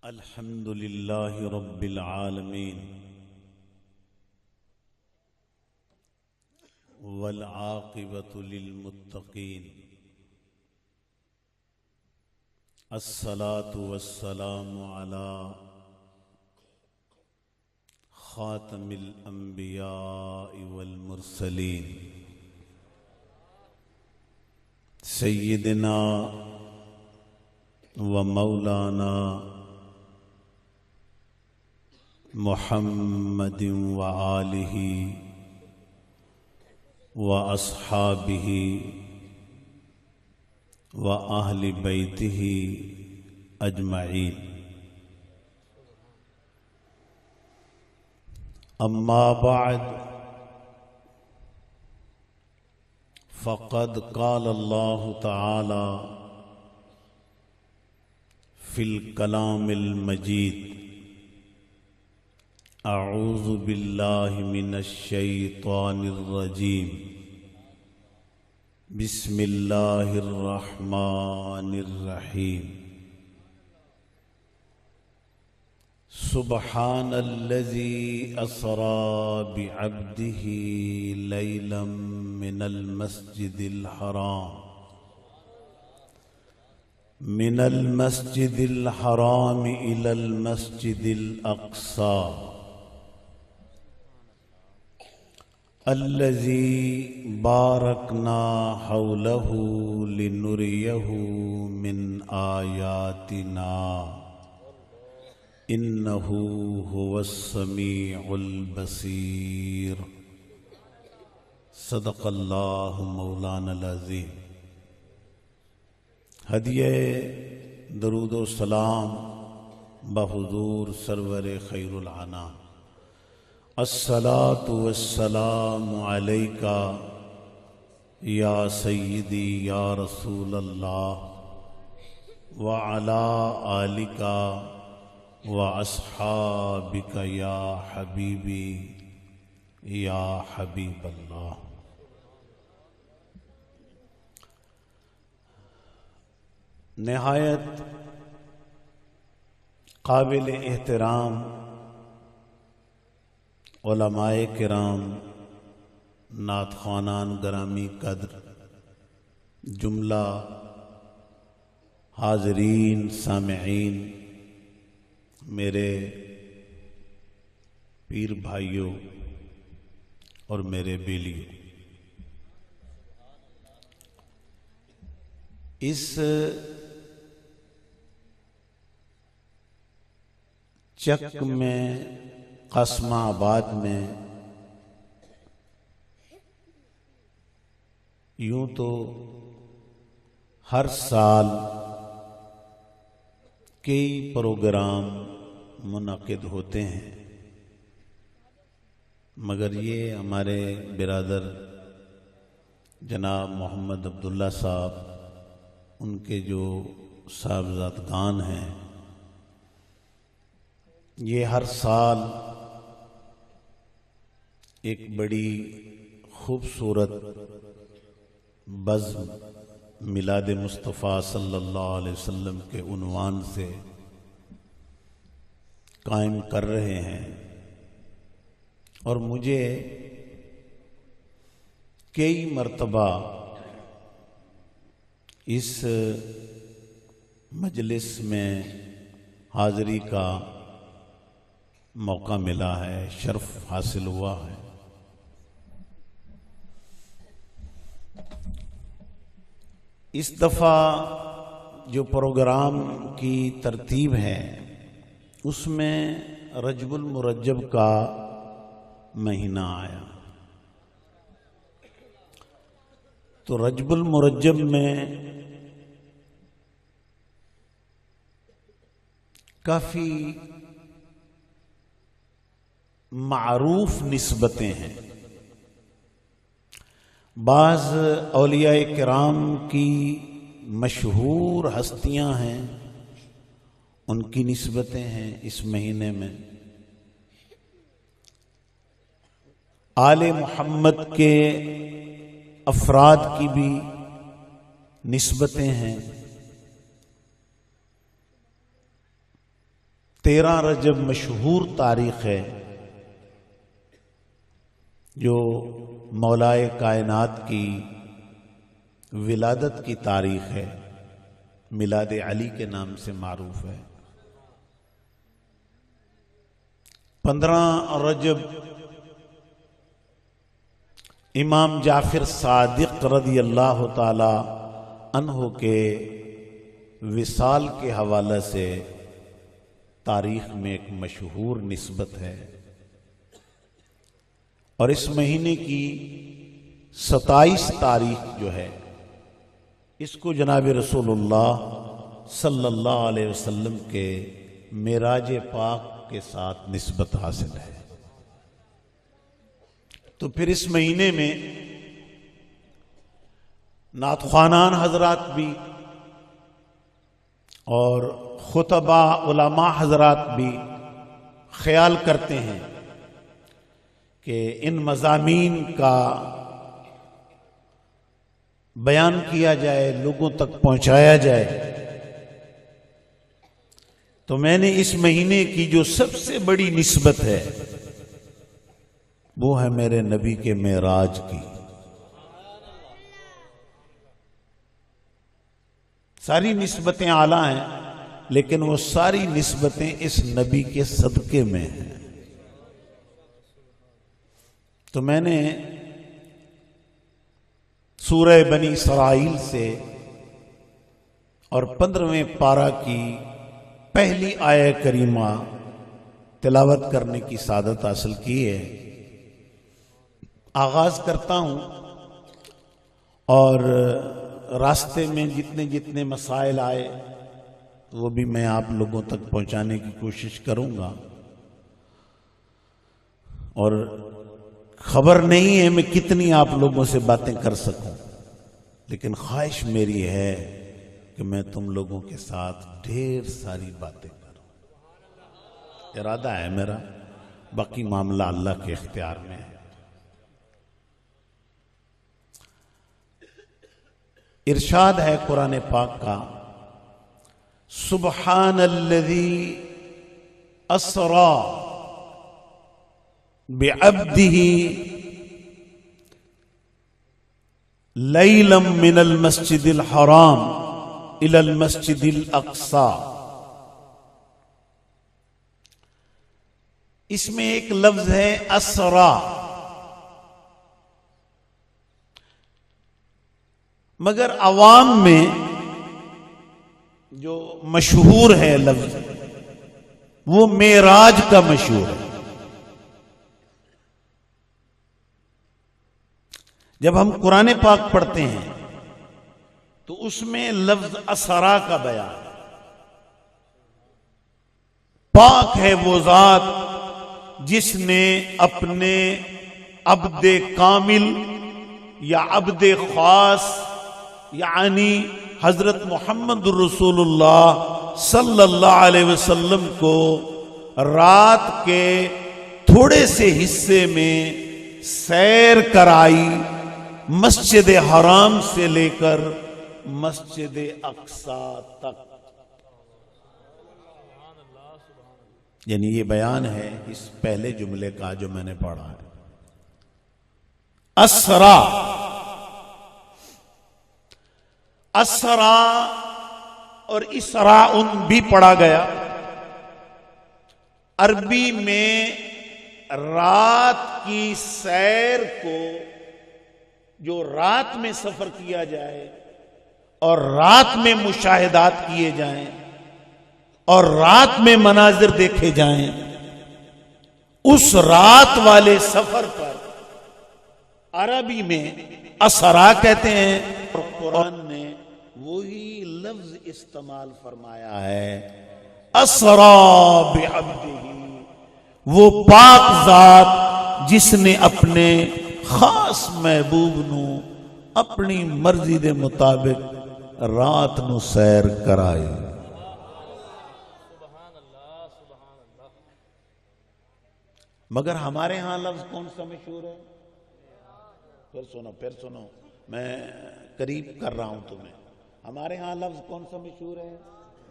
الحمد لله رب العالمين والعاقبة للمتقين الصلاة والسلام على خاتم الأنبياء والمرسلين سيدنا ومولانا محمد وآلہ وأصحابہ وأہل بیتہ اجمعین اما بعد فقد قال اللہ تعالی فی الکلام المجید اعوذ باللہ من الشیطان الرجیم بسم اللہ الرحمن الرحیم سبحان الذی اسری بعبدہ لیلا من المسجد الحرام إلى المسجد الأقصى الذي باركنا حوله لنريه من آياتنا إنه هو السميع البصير صدق اللہ مولانا العظیم۔ ہدیہ درود و سلام بحضور سرور خیر الانام۔ الصلاۃ والسلام علیک یا سیدی یا رسول اللہ وعلی آلک واصحابک یا حبیبی یا حبیب اللہ۔ نہایت قابل احترام علماء کرام، نعت خوانان گرامی قدر، جملہ حاضرین سامعین، میرے پیر بھائیوں اور میرے بیلیوں، اس چک میں قاسم آباد میں یوں تو ہر سال کئی پروگرام منعقد ہوتے ہیں، مگر یہ ہمارے برادر جناب محمد عبداللہ صاحب، ان کے جو صاحبزادگان ہیں، یہ ہر سال ایک بڑی خوبصورت بزم میلاد مصطفیٰ صلی اللہ علیہ وسلم کے عنوان سے قائم کر رہے ہیں، اور مجھے کئی مرتبہ اس مجلس میں حاضری کا موقع ملا ہے، شرف حاصل ہوا ہے۔ اس دفعہ جو پروگرام کی ترتیب ہے اس میں رجب المرجب کا مہینہ آیا، تو رجب المرجب میں کافی معروف نسبتیں ہیں، بعض اولیاء کرام کی مشہور ہستیاں ہیں، ان کی نسبتیں ہیں اس مہینے میں، آل محمد کے افراد کی بھی نسبتیں ہیں، 13 رجب مشہور تاریخ ہے جو مولائے کائنات کی ولادت کی تاریخ ہے، میلاد علی کے نام سے معروف ہے۔ 15 رجب امام جعفر صادق رضی اللہ تعالی عنہ کے وصال کے حوالے سے تاریخ میں ایک مشہور نسبت ہے، اور اس مہینے کی 27 تاریخ جو ہے اس کو جناب رسول اللہ صلی اللہ علیہ وسلم کے معراج پاک کے ساتھ نسبت حاصل ہے۔ تو پھر اس مہینے میں نعت خوانان حضرات بھی اور خطبہ علماء حضرات بھی خیال کرتے ہیں کہ ان مضامین کا بیان کیا جائے، لوگوں تک پہنچایا جائے۔ تو میں نے اس مہینے کی جو سب سے بڑی نسبت ہے وہ ہے میرے نبی کے معراج کی۔ ساری نسبتیں اعلیٰ ہیں، لیکن وہ ساری نسبتیں اس نبی کے صدقے میں ہیں۔ تو میں نے سورہ بنی اسرائیل سے اور 15ویں پارہ کی پہلی آیہ کریمہ تلاوت کرنے کی سعادت حاصل کی ہے۔ آغاز کرتا ہوں، اور راستے میں جتنے مسائل آئے وہ بھی میں آپ لوگوں تک پہنچانے کی کوشش کروں گا، اور خبر نہیں ہے میں کتنی آپ لوگوں سے باتیں کر سکوں، لیکن خواہش میری ہے کہ میں تم لوگوں کے ساتھ ڈھیر ساری باتیں کروں۔ ارادہ ہے میرا، باقی معاملہ اللہ کے اختیار میں ہے۔ ارشاد ہے قرآن پاک کا، سبحان الذی اسری بعبدہ لیلا من المسجد الحرام الى المسجد الاقصی۔ اس میں ایک لفظ ہے اسرا، مگر عوام میں جو مشہور ہے لفظ وہ معراج کا مشہور ہے۔ جب ہم قرآن پاک پڑھتے ہیں تو اس میں لفظ اسرا کا بیان، پاک ہے وہ ذات جس نے اپنے عبد کامل یا عبد خاص یعنی حضرت محمد رسول اللہ صلی اللہ علیہ وسلم کو رات کے تھوڑے سے حصے میں سیر کرائی، مسجد حرام سے لے کر مسجد اقصی تک۔ یعنی یہ بیان ہے اس پہلے جملے کا جو میں نے پڑھا ہے، اسرا۔ اسرا اور اسراء بھی پڑھا گیا۔ عربی میں رات کی سیر کو، جو رات میں سفر کیا جائے اور رات میں مشاہدات کیے جائیں اور رات میں مناظر دیکھے جائیں، اس رات والے سفر پر عربی میں اسرا کہتے ہیں، اور قرآن نے وہی لفظ استعمال فرمایا ہے، اسرا بعبدہ، وہ پاک ذات جس نے اپنے خاص محبوب نو اپنی مرضی دے مطابق رات نو سیر کرائی۔ مگر ہمارے ہاں لفظ کون سا مشہور ہے؟ پھر سنو، میں قریب کر رہا ہوں تمہیں۔ ہمارے ہاں لفظ کون سا مشہور ہے؟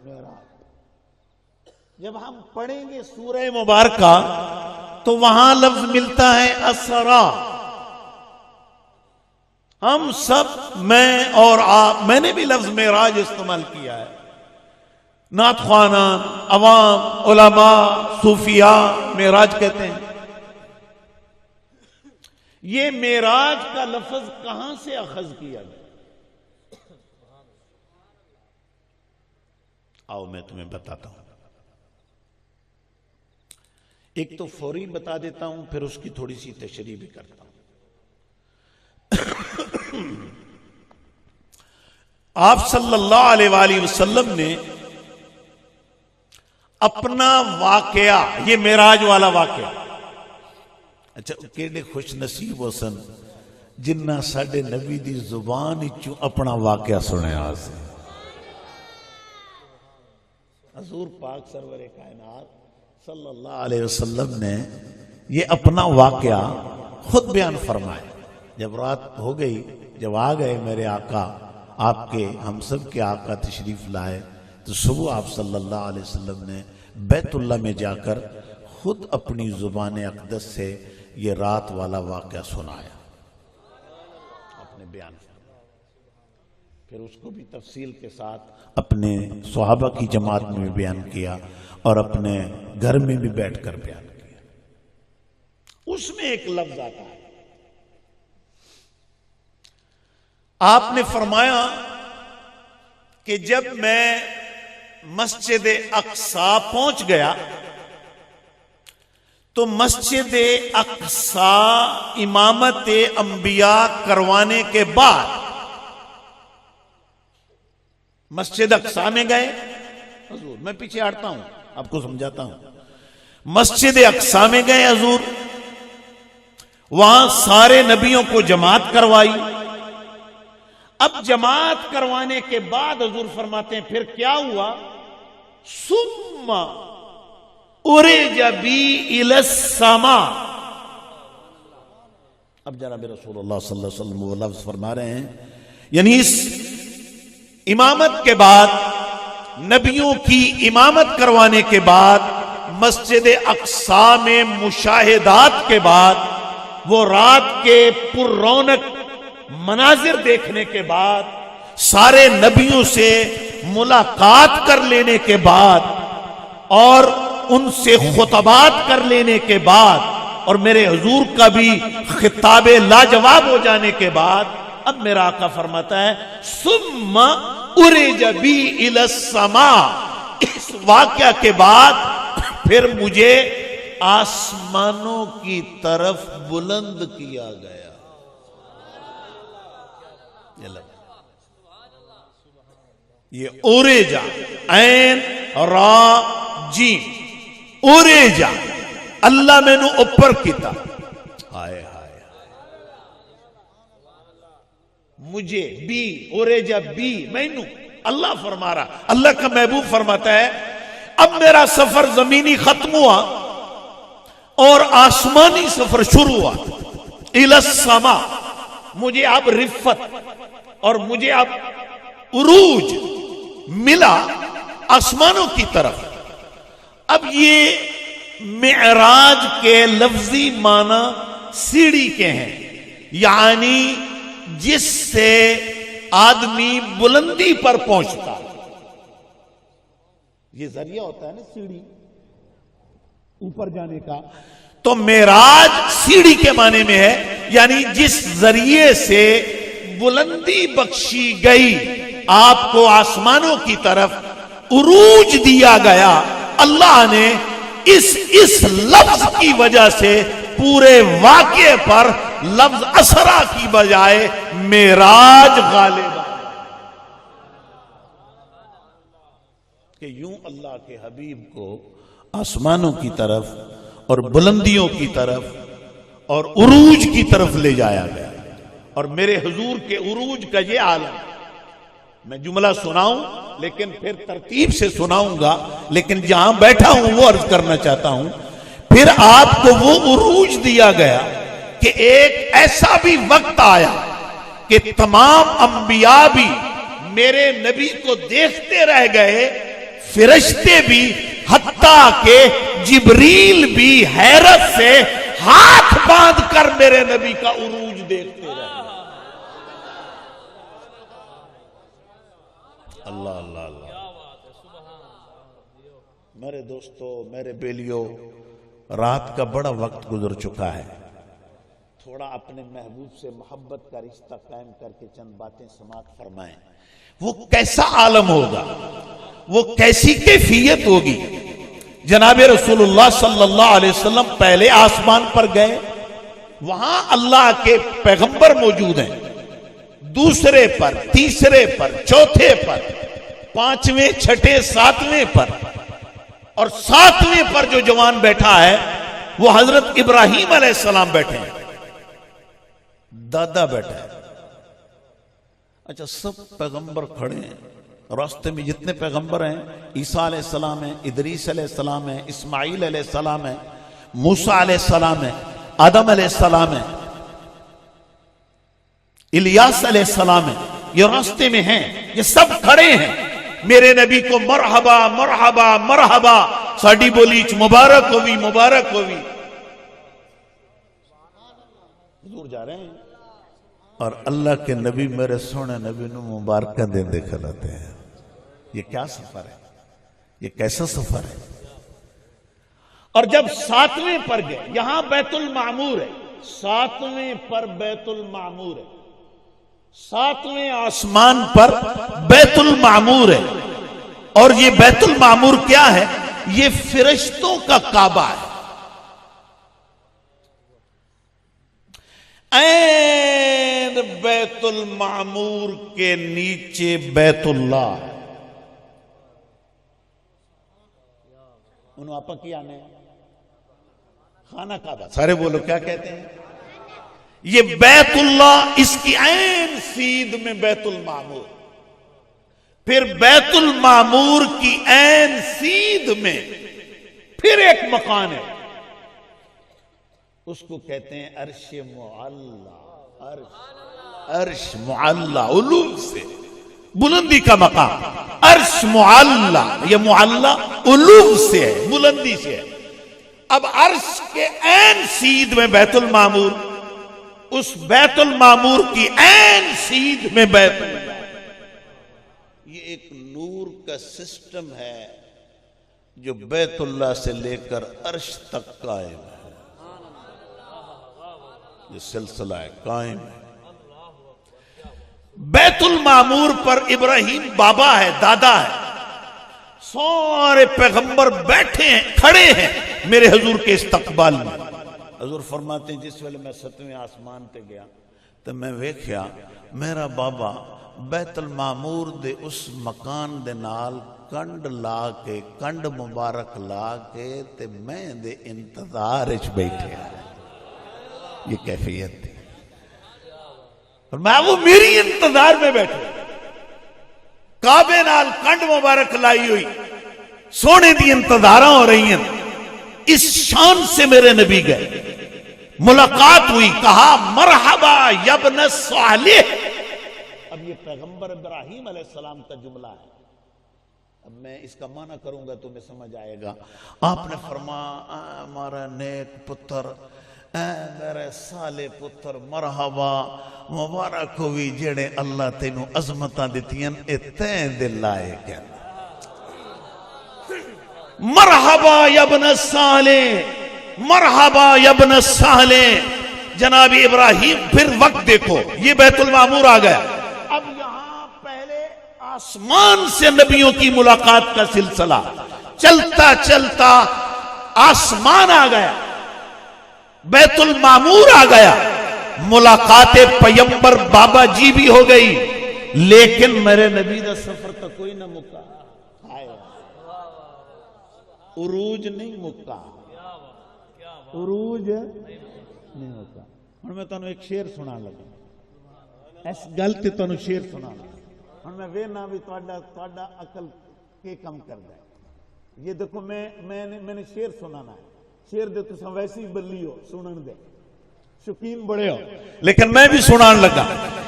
معراج۔ جب ہم پڑھیں گے سورہ مبارکہ تو وہاں لفظ ملتا ہے اسرا. ہم سب، میں اور آپ، میں نے بھی لفظ معراج استعمال کیا ہے. نعت خوانان، عوام، علماء، صوفیاء معراج کہتے ہیں. یہ معراج کا لفظ کہاں سے اخذ کیا گیا؟ آؤ میں تمہیں بتاتا ہوں. ایک تو فوری بتا دیتا ہوں، پھر اس کی تھوڑی سی تشریح بھی کرتا ہوں. آپ صلی اللہ علیہ وآلہ وسلم نے اپنا واقعہ، یہ معراج والا واقعہ، اچھا کیڑے خوش نصیب ہو سن جنہ ساڈے نبی دی زبان وچوں اپنا واقعہ سنیا سی. حضور پاک سرور کائنات صلی اللہ علیہ وسلم نے یہ اپنا واقعہ خود بیان فرمایا. جب رات ہو گئی، جب آ گئے میرے آقا، آپ کے، ہم سب کے آقا تشریف لائے، تو صبح آپ صلی اللہ علیہ وسلم نے بیت اللہ میں جا کر خود اپنی زبان اقدس سے یہ رات والا واقعہ سنایا، اپنے بیان فرمایا. پھر اس کو بھی تفصیل کے ساتھ اپنے صحابہ کی جماعت میں بھی بیان کیا اور اپنے گھر میں بھی بیٹھ کر بیان کیا. اس میں ایک لفظ آتا ہے، آپ نے فرمایا کہ جب میں مسجد اقصی پہنچ گیا تو مسجد اقصی امامت انبیاء کروانے کے بعد مسجد اقصی میں گئے. حضور میں پیچھے ہٹتا ہوں، آپ کو سمجھاتا ہوں. مسجد اقصی میں گئے حضور، وہاں سارے نبیوں کو جماعت کروائی. اب جماعت کروانے کے بعد حضور فرماتے ہیں پھر کیا ہوا؟ ثم عرج بی الی السماء. اب جناب رسول اللہ صلی اللہ علیہ وسلم وہ لفظ فرما رہے ہیں، یعنی اس امامت کے بعد، نبیوں کی امامت کروانے کے بعد، مسجد اقصی میں مشاہدات کے بعد، وہ رات کے پر رونق مناظر دیکھنے کے بعد، سارے نبیوں سے ملاقات کر لینے کے بعد اور ان سے خطبات کر لینے کے بعد اور میرے حضور کا بھی خطاب لاجواب ہو جانے کے بعد، اب میرا آقا فرماتا ہے ثم عرج بی الی السماء. اس واقعہ کے بعد پھر مجھے آسمانوں کی طرف بلند کیا گیا. یہ اوریجا، عین را جیم، اوریجا، اللہ میں نو اوپر کیتا. ہائے ہائے مجھے بھی اوریجا بھی میں نو اللہ فرما رہا، اللہ کا محبوب فرماتا ہے اب میرا سفر زمینی ختم ہوا اور آسمانی سفر شروع ہوا. الی السماء، مجھے اب رفت اور مجھے اب عروج ملا آسمانوں کی طرف. اب یہ معراج کے لفظی معنی سیڑھی کے ہیں، یعنی جس سے آدمی بلندی پر پہنچتا. یہ ذریعہ ہوتا ہے نا سیڑھی اوپر جانے کا، تو معراج سیڑھی کے معنی میں ہے، یعنی جس ذریعے سے بلندی بخشی گئی، آپ کو آسمانوں کی طرف عروج دیا گیا. اللہ نے اس لفظ کی وجہ سے پورے واقعے پر لفظ اسرا کی بجائے معراج غالب کہ یوں اللہ کے حبیب کو آسمانوں کی طرف اور بلندیوں کی طرف اور عروج کی طرف لے جایا گیا. اور میرے حضور کے عروج کا یہ عالم، میں جملہ سناؤں لیکن پھر ترتیب سے سناؤں گا، لیکن جہاں بیٹھا ہوں وہ عرض کرنا چاہتا ہوں. پھر آپ کو وہ عروج دیا گیا کہ ایک ایسا بھی وقت آیا کہ تمام انبیاء بھی میرے نبی کو دیکھتے رہ گئے، فرشتے بھی حتیٰ کہ جبریل بھی حیرت سے ہاتھ باندھ کر میرے نبی کا عروج دیکھتے رہے۔ اللہ اللہ اللہ۔ میرے دوستو، میرے بیلیو، رات کا بڑا وقت گزر چکا ہے، تھوڑا اپنے محبوب سے محبت کا رشتہ قائم کر کے چند باتیں سماعت فرمائیں۔ وہ کیسا عالم ہوگا، وہ کیسی کیفیت ہوگی۔ جناب رسول اللہ صلی اللہ علیہ وسلم پہلے آسمان پر گئے، وہاں اللہ کے پیغمبر موجود ہیں، دوسرے پر، تیسرے پر، چوتھے پر، پانچویں، چھٹے، ساتویں پر، اور ساتویں پر جو جوان بیٹھا ہے وہ حضرت ابراہیم علیہ السلام بیٹھے ہیں، دادا بیٹھا ہے۔ اچھا، سب پیغمبر کھڑے ہیں، راستے میں جتنے پیغمبر ہیں، عیسیٰ علیہ السلام ہیں، ادریس علیہ السلام ہیں، اسماعیل علیہ السلام ہیں، موسیٰ علیہ السلام ہیں، آدم علیہ السلام ہیں، الیاس علیہ السلام ہیں، یہ راستے میں ہیں، یہ سب کھڑے ہیں، میرے نبی کو مرحبا مرحبا مرحبا ساڈی بولی چ مبارک ہوئی مبارک ہوئی۔ حضور جا رہے ہیں اور اللہ کے نبی میرے سونے نبی نو مبارکہ دے کھلاتے ہیں۔ یہ کیا سفر ہے، یہ کیسا سفر ہے۔ اور جب ساتویں پر گئے، یہاں بیت المعمور ہے، ساتویں پر بیت المعمور ہے، ساتویں آسمان پر بیت المعمور ہے، اور یہ بیت المعمور کیا ہے؟ یہ فرشتوں کا کعبہ ہے۔ این بیت المعمور کے نیچے بیت اللہ ہے۔ انہوں آپ کی آنے خانہ کعبہ، سارے بولو کیا کہتے ہیں؟ یہ بیت اللہ، اس کی عین سید میں بیت المعمور، پھر بیت المعمور کی عین سید میں پھر ایک مکان ہے، اس کو کہتے ہیں عرش معلی، عرش معلی، علو سے بلندی کا مقام، عرش معلی، یہ معلی علو سے ہے، بلندی سے ہے۔ اب عرش کے عین سید میں بیت المعمور، اس بیت المعمور کی عین سید میں بیت اللہ۔ یہ ایک نور کا سسٹم ہے جو بیت اللہ سے لے کر عرش تک قائم ہے، یہ سلسلہ ہے، قائم ہے۔ بیت المعمور پر ابراہیم بابا ہے، دادا ہے، سارے پیغمبر بیٹھے ہیں، کھڑے ہیں میرے حضور کے استقبال میں۔ حضور فرماتے ہیں جس ویلے میں 7ویں آسمان تے گیا تو میں ویکھیا میرا بابا بیت المعمور دے اس مکان دے نال کنڈ لا کے، کنڈ مبارک لا کے تے میں دے انتظار اچ بیٹھے ہیں۔ یہ کیفیت تھی، میں وہ میری انتظار میں بیٹھے، کعبے نال کنڈ مبارک لائی ہوئی، سونے دی انتظاراں ہو رہی ہیں۔ اس شان سے میرے نبی گئے، ملاقات ہوئی، کہا مرحبا یبن صالح۔ اب یہ پیغمبر ابراہیم علیہ السلام کا جملہ ہے، اب میں اس کا معنی کروں گا تو میں سمجھ آئے گا۔ آپ نے فرمایا ہمارا نیک پتر، اے میرے صالح پتر، مرحبا مبارک ہوئی جڑے اللہ تینوں عظمتاں دتیاں اے تیں دے لائے کیا۔ مرحبا یبن صالح، مرحبا یبن صالح۔ جناب ابراہیم پھر وقت دیکھو، یہ بیت المعمور آ گیا۔ اب یہاں پہلے آسمان سے نبیوں کی ملاقات کا سلسلہ چلتا چلتا آسمان آ گیا، بیت المعمور آ گیا، ملاقات پیمبر بابا جی بھی ہو گئی، لیکن میرے نبی دا سفر تا کوئی نہ مکا، عروج نہیں مکا، عروج نہیں مکا۔ ہن میں تانوں ایک شعر سنا لگا، اس گل تے تانوں شعر سنا لگا، ہن میں وینا بھی تہاڈا عقل کے کم کردا ہے۔ یہ دیکھو میں نے شعر سنانا ہے، شعر دے تساں ویسی بلی ہو، سنن دے شوقین بڑے ہو، لیکن میں بھی سنان لگا۔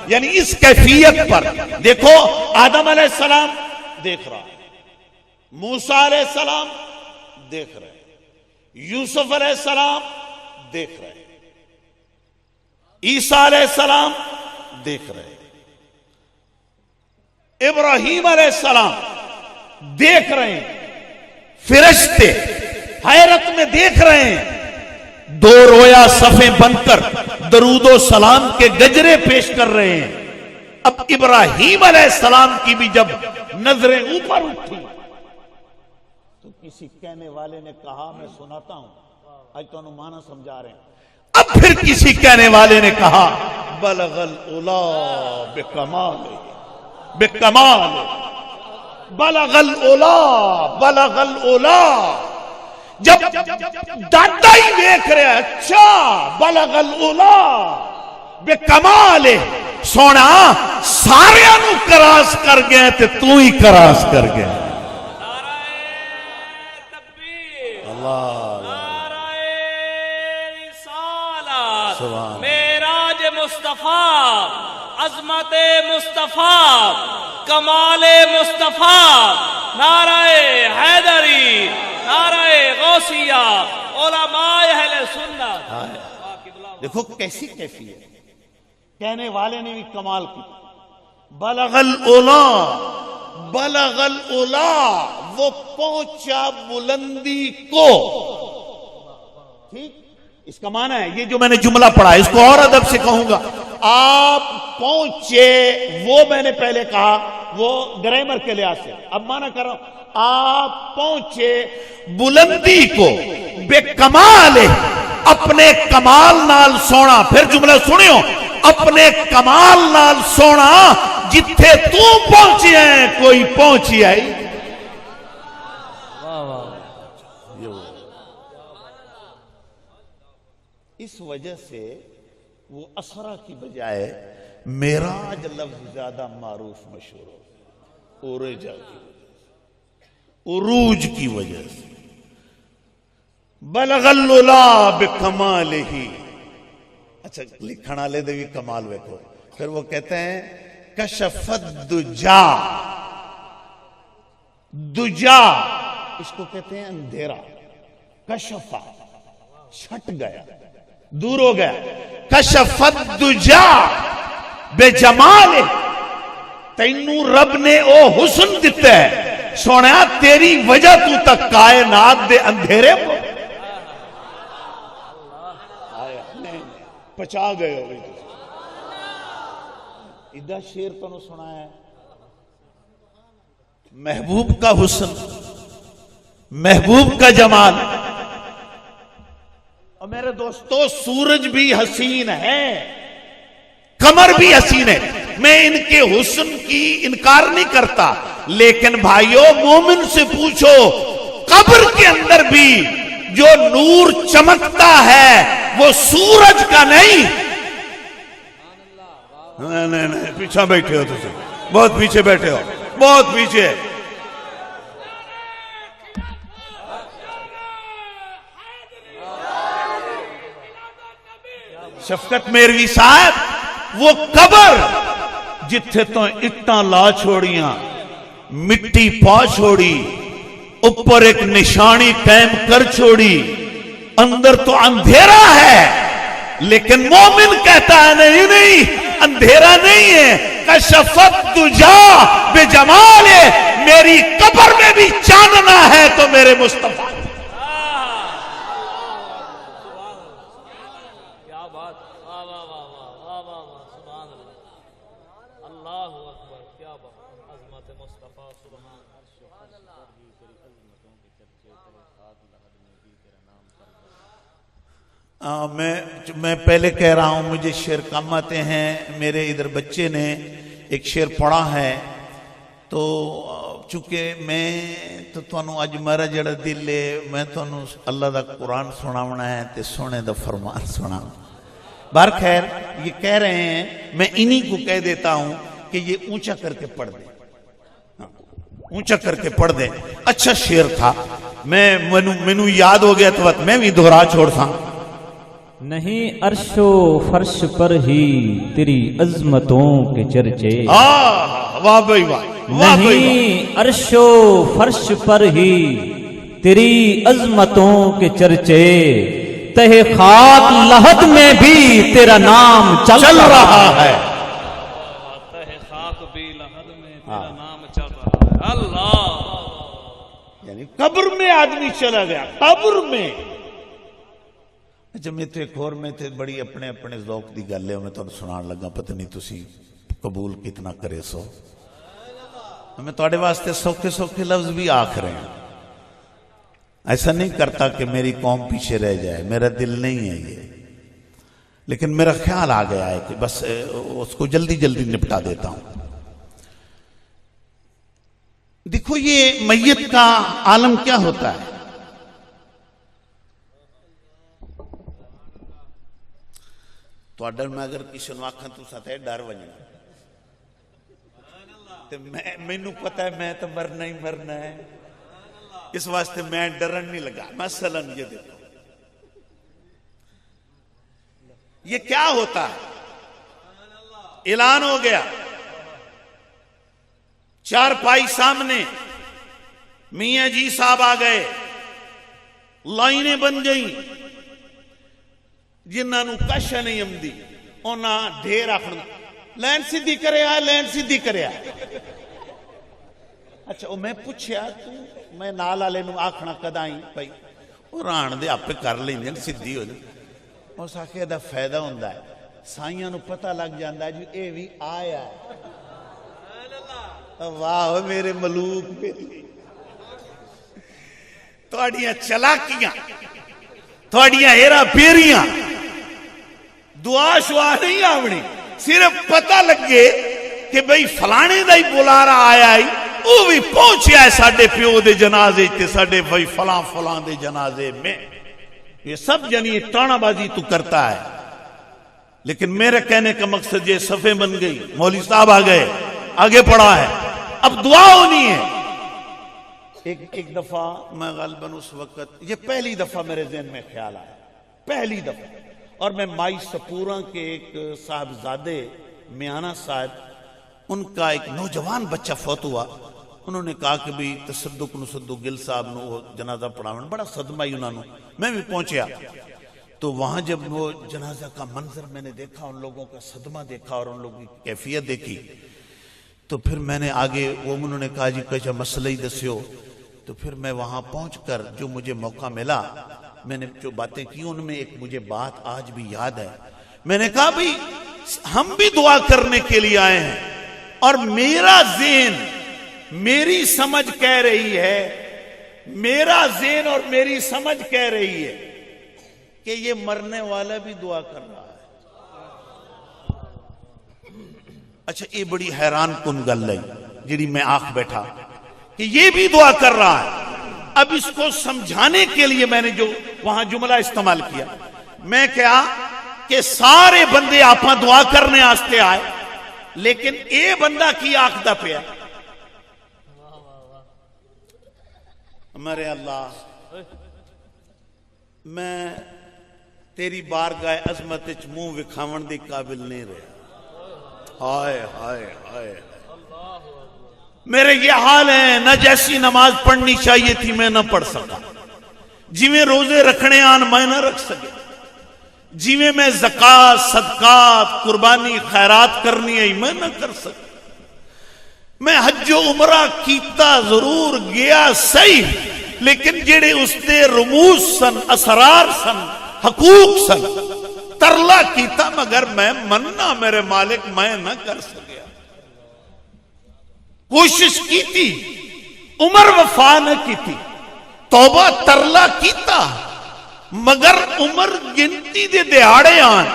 یعنی اس کیفیت پر دیکھو، آدم علیہ السلام دیکھ رہا، موسیٰ علیہ السلام دیکھ رہے ہیں، یوسف علیہ السلام دیکھ رہے ہیں، عیسیٰ علیہ السلام دیکھ رہے ہیں، ابراہیم علیہ السلام دیکھ رہے ہیں، فرشتے حیرت میں دیکھ رہے ہیں، دو رویا صفیں بن کر درود و سلام کے گجرے پیش کر رہے ہیں۔ اب ابراہیم علیہ السلام کی بھی جب نظریں اوپر اٹھی تو کسی کہنے والے نے کہا، میں سناتا ہوں، آج تو معنی سمجھا رہے ہیں، اب پھر کسی کہنے والے نے کہا بلغ العلا بکمال بکمال، بلغ العلا بلغ العلا۔ جب دادا ہی دیکھ رہے، اچھا بلغ العلا بکمال، سونا سارے نو کراس کر گئے تے تو ہی کراس کر گئے۔ معراج مصطفیٰ، عظمت مصطفیٰ، کمال مصطفیٰ، نعرہ حیدری، نعرہ غوثیہ، علماء اہل سنت۔ دیکھو کیسی کیفیت، کہنے والے نے بھی کمال کی، بلغ العلا بلغ العلا، وہ پہنچا بلندی کو۔ ٹھیک، اس کا معنی ہے یہ جو میں نے جملہ پڑھا، اس کو اور ادب سے کہوں گا، آپ پہنچے، وہ میں نے پہلے کہا وہ گرامر کے لحاظ سے، اب معنی کر رہا ہوں، آپ پہنچے بلندی کو بے کمال، اپنے کمال نال سونا۔ پھر جملہ سنیو، اپنے کمال نال سونا، جتھے تو پہنچی ہیں کوئی پہنچی آئی۔ اس وجہ سے وہ اسرا کی بجائے معراج لفظ زیادہ معروف مشہور ہو، عروج کی وجہ سے، عروج کی وجہ سے۔ بلغ العلا بکمالہ، اچھا لکھنا لے دے بھی کمال ویکھو، پھر وہ کہتے ہیں کشف الدجا، دجا اس کو کہتے ہیں اندھیرا، کشفا چھٹ گیا، دور ہو گیا، کشف الدجا بے جمال، تینوں رب نے او حسن دیتا ہے، سونا تیری وجہ تو تک کائنات دے اندھیرے کو پچا گئے ہو گئی۔ ادھا شیر تو نے سنا ہے، محبوب کا حسن، محبوب کا جمال۔ اور میرے دوستو سورج بھی حسین ہے، قمر بھی حسین ہے، میں ان کے حسن کی انکار نہیں کرتا، لیکن بھائیو مومن سے پوچھو قبر کے اندر بھی جو نور چمکتا ہے وہ سورج کا نہیں۔ نہیں پیچھے بیٹھے ہو تم، بہت پیچھے بیٹھے ہو، بہت پیچھے۔ شفقت میروی صاحب، وہ قبر جتھے تو اٹاں لا چھوڑیاں، مٹی پا چھوڑی، اوپر ایک نشانی قائم کر چھوڑی، اندر تو اندھیرا ہے، لیکن مومن کہتا ہے نہیں نہیں اندھیرا نہیں ہے، کشف الدجا بے جمال، میری قبر میں بھی چاندنا ہے تو میرے مصطفیٰ۔ میں پہلے کہہ رہا ہوں مجھے شعر کم آتے ہیں، میرے ادھر بچے نے ایک شعر پڑھا ہے، تو چونکہ میں تو تانوں اج میرا جڑا دل ہے، میں تانوں اللہ دا قرآن سناونا ہے تے سونے دا فرمان سنا۔ بہر خیر یہ کہہ رہے ہیں، میں انہی کو کہہ دیتا ہوں کہ یہ اونچا کر کے پڑھ دیں، اونچا کر کے پڑھ دیں۔ اچھا شعر تھا، مینوں یاد ہو گیا تو میں بھی دہرا چھوڑ تھا۔ نہیں عرش و فرش پر ہی تیری عظمتوں کے چرچے، واہ بھائی واہ، واہ بھائی واہ۔ نہیں عرش و فرش پر ہی تیری عظمتوں کے چرچے، تہ خاک لحد میں بھی تیرا نام چل رہا ہے۔ تہ خاک بھی لحد میں تیرا نام چل رہا ہے۔ اللہ، یعنی قبر میں آدمی چلا گیا، قبر میں۔ اچھا میں تو ایک اور میں تھے بڑی اپنے اپنے ذوق دی گل ہے، میں تو سنان لگا، پتہ نہیں تسی قبول کتنا کرے سو۔ میں تواڈے واسطے سوکھے سوکھے لفظ بھی آکھ رہے ہیں، ایسا نہیں کرتا کہ میری قوم پیچھے رہ جائے، میرا دل نہیں ہے یہ، لیکن میرا خیال آ گیا ہے کہ بس اس کو جلدی جلدی نپٹا دیتا ہوں۔ دیکھو یہ میت کا عالم کیا ہوتا ہے۔ تو اڈر میں اگر کسی نو آکھاں تو ساتھ ہے ڈر وجنا، تو مینوں پتہ ہے میں تو مرنا ہی مرنا ہے، اس واسطے میں ڈرن نہیں لگا۔ مثلا یہ دیکھو یہ کیا ہوتا ہے، اعلان ہو گیا، چار پائی سامنے، میاں جی صاحب آ گئے، لائنیں بن گئی، جنہاں نو کشا نہیں آمدی انہاں ڈھیر آخر لین سیدھی کرے آئے، لین سیدھی کرے آئے۔ اچھا وہ میں پوچھیا تو میں نال والے نو آکھنا کدائیں بھائی وہ ران دے آپ کر لیں سیدھی ہو جائے، اس آخر دا فائدہ ہوندا ہے سائیاں نو پتہ لگ جاندا ہے جو اے بھی آیا ہے۔ واہ میرے ملوک میری تواڈیاں چلاکیاں، تواڈیاں ہیرا پھیریاں، دعا شعا نہیں آونی، صرف پتہ لگے کہ بھئی فلانے دا ہی بلارا آیا ہے، وہ بھی پہنچیا ہے ساڈے پیو دے جنازے تے ساڈے بھئی فلاں فلاں دے جنازے میں۔ یہ سب یعنی ٹانا بازی تو کرتا ہے، لیکن میرے کہنے کا مقصد یہ صفیں بن گئی، مولوی صاحب آ گئے، آگے پڑھا ہے، اب دعا ہونی ہے۔ ایک دفعہ میں غالباً اس وقت یہ پہلی دفعہ میرے ذہن میں خیال آیا، پہلی دفعہ، اور میں مائی سپوراں کے ایک صاحبزادے میانہ صاحب، ان کا ایک نوجوان بچہ فوت ہوا، انہوں نے کہا کہ بھی تصدق گل صاحب نو جنازہ پڑھاون، بڑا صدمہ ہی انہوں نے، میں بھی پہنچیا تو وہاں جب وہ جنازہ کا منظر میں نے دیکھا، ان لوگوں کا صدمہ دیکھا اور ان لوگوں کی کیفیت دیکھی، تو پھر میں نے آگے وہ انہوں نے کہا جی کچھ مسئلہ ہی دسیو، تو پھر میں وہاں پہنچ کر جو مجھے موقع ملا میں نے جو باتیں کی ان میں ایک مجھے بات آج بھی یاد ہے، میں نے کہا بھی ہم بھی دعا کرنے کے لیے آئے ہیں اور میرا ذہن میری سمجھ کہہ رہی ہے، میرا ذہن اور میری سمجھ کہہ رہی ہے کہ یہ مرنے والا بھی دعا کر رہا ہے۔ اچھا یہ بڑی حیران کن گل ہے جڑی میں آنکھ بیٹھا کہ یہ بھی دعا کر رہا ہے۔ اب اس کو سمجھانے کے لیے میں نے جو وہاں جملہ استعمال کیا، میں کہا کہ سارے بندے آپاں دعا کرنے آستے آئے لیکن اے بندہ کی آنکھ دا پیا، ہمارے اللہ میں تیری بارگاہ عظمت وچ منہ وکھاون دی قابل نہیں رہا، ہائے ہائے ہائے، میرے یہ حال ہے، نہ جیسی نماز پڑھنی چاہیے تھی میں نہ پڑھ سکا، جویں روزے رکھنے آن میں نہ رکھ سکے، جویں میں زکات صدقات قربانی خیرات کرنی ہے میں نہ کر سکا، میں حج و عمرہ کیتا ضرور گیا صحیح، لیکن جڑے اس نے رموز سن اسرار سن حقوق سن ترلا کیتا، مگر میں مننا میرے مالک میں نہ کر سکیا، کوشش کی تھی عمر وفا نہ کی تھی، توبہ ترلا کیتا مگر عمر گنتی دے دیہاڑے آن،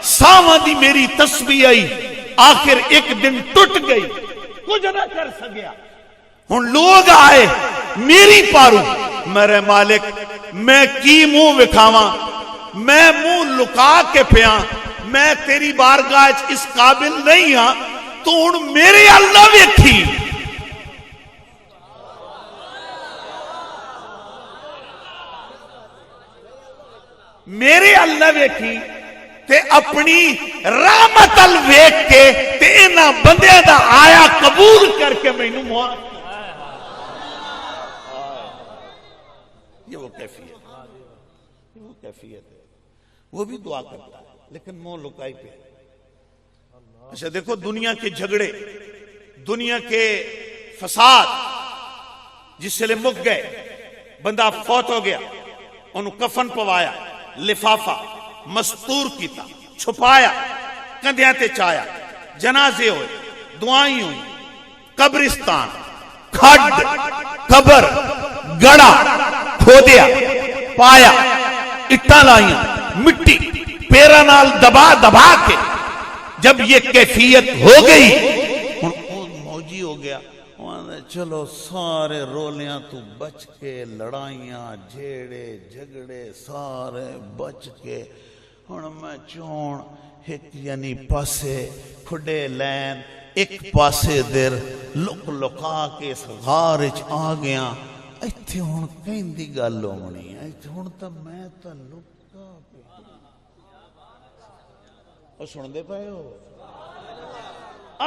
ساواں دی میری تسبیح آئی، آخر ایک دن ٹوٹ گئی، کچھ نہ کر سکیا، ہن لوگ آئے میری پارو، میرے مالک میں کی منہ وکھاواں، میں منہ لکا کے پیا، میں تیری بارگاہ اس قابل نہیں ہاں، تو ہن میرے اللہ ویکھی، میرے اللہ ویکھی تے اپنی رحمت ال ویکھ کے تے انہاں بندیاں دا آیا قبول کر کے مینوں یہ وہ کیفیت ہے، یہ وہ کیفیت ہے. وہ بھی دعا کرتا ہے لیکن منہ لکائی پہ. اچھا دیکھو، دنیا کے جھگڑے، دنیا کے فساد جس سے مک گئے، بندہ فوت ہو گیا، انہوں کفن پوایا، لفافہ مستور کیتا، چھپایا، کندھیاں تے چایا، جنازے ہوئے، دعائیں ہوئی، قبرستان، کھڈ، قبر، گڑا کھودیا، پایا، اٹھا لائیاں، مٹی پیرا نال دبا دبا کے جب یہ کیفیت ہو گئی، موجی ہو گیا، چلو سارے رولیاں تو بچ کے، لڑائیاں جھیڑے جھگڑے سارے بچ کے، ہن میں چون ایک یعنی پاسے کھڈے لین، ایک پاسے در لک لکا کے اس غار وچ آ گیا. ایتھے ہن کہندی گل ہونی ہے، ایتھے ہن تے میں تے لکا پیا. او سن دے پئے ہو؟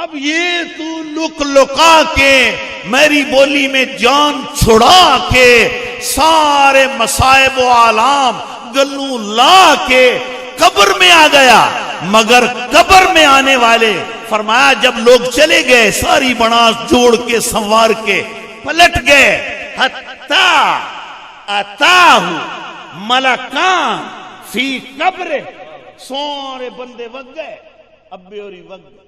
اب یہ تو لک لکا کے میری بولی میں جان چھڑا کے سارے مصائب و آلام گلوں لا کے قبر میں آ گیا. مگر قبر میں آنے والے فرمایا جب لوگ چلے گئے، ساری بناس جوڑ کے سنوار کے پلٹ گئے، حتی اتاہ ملکان فی قبر، سارے بندے وگ گئے، ابے اوری وگ گئے،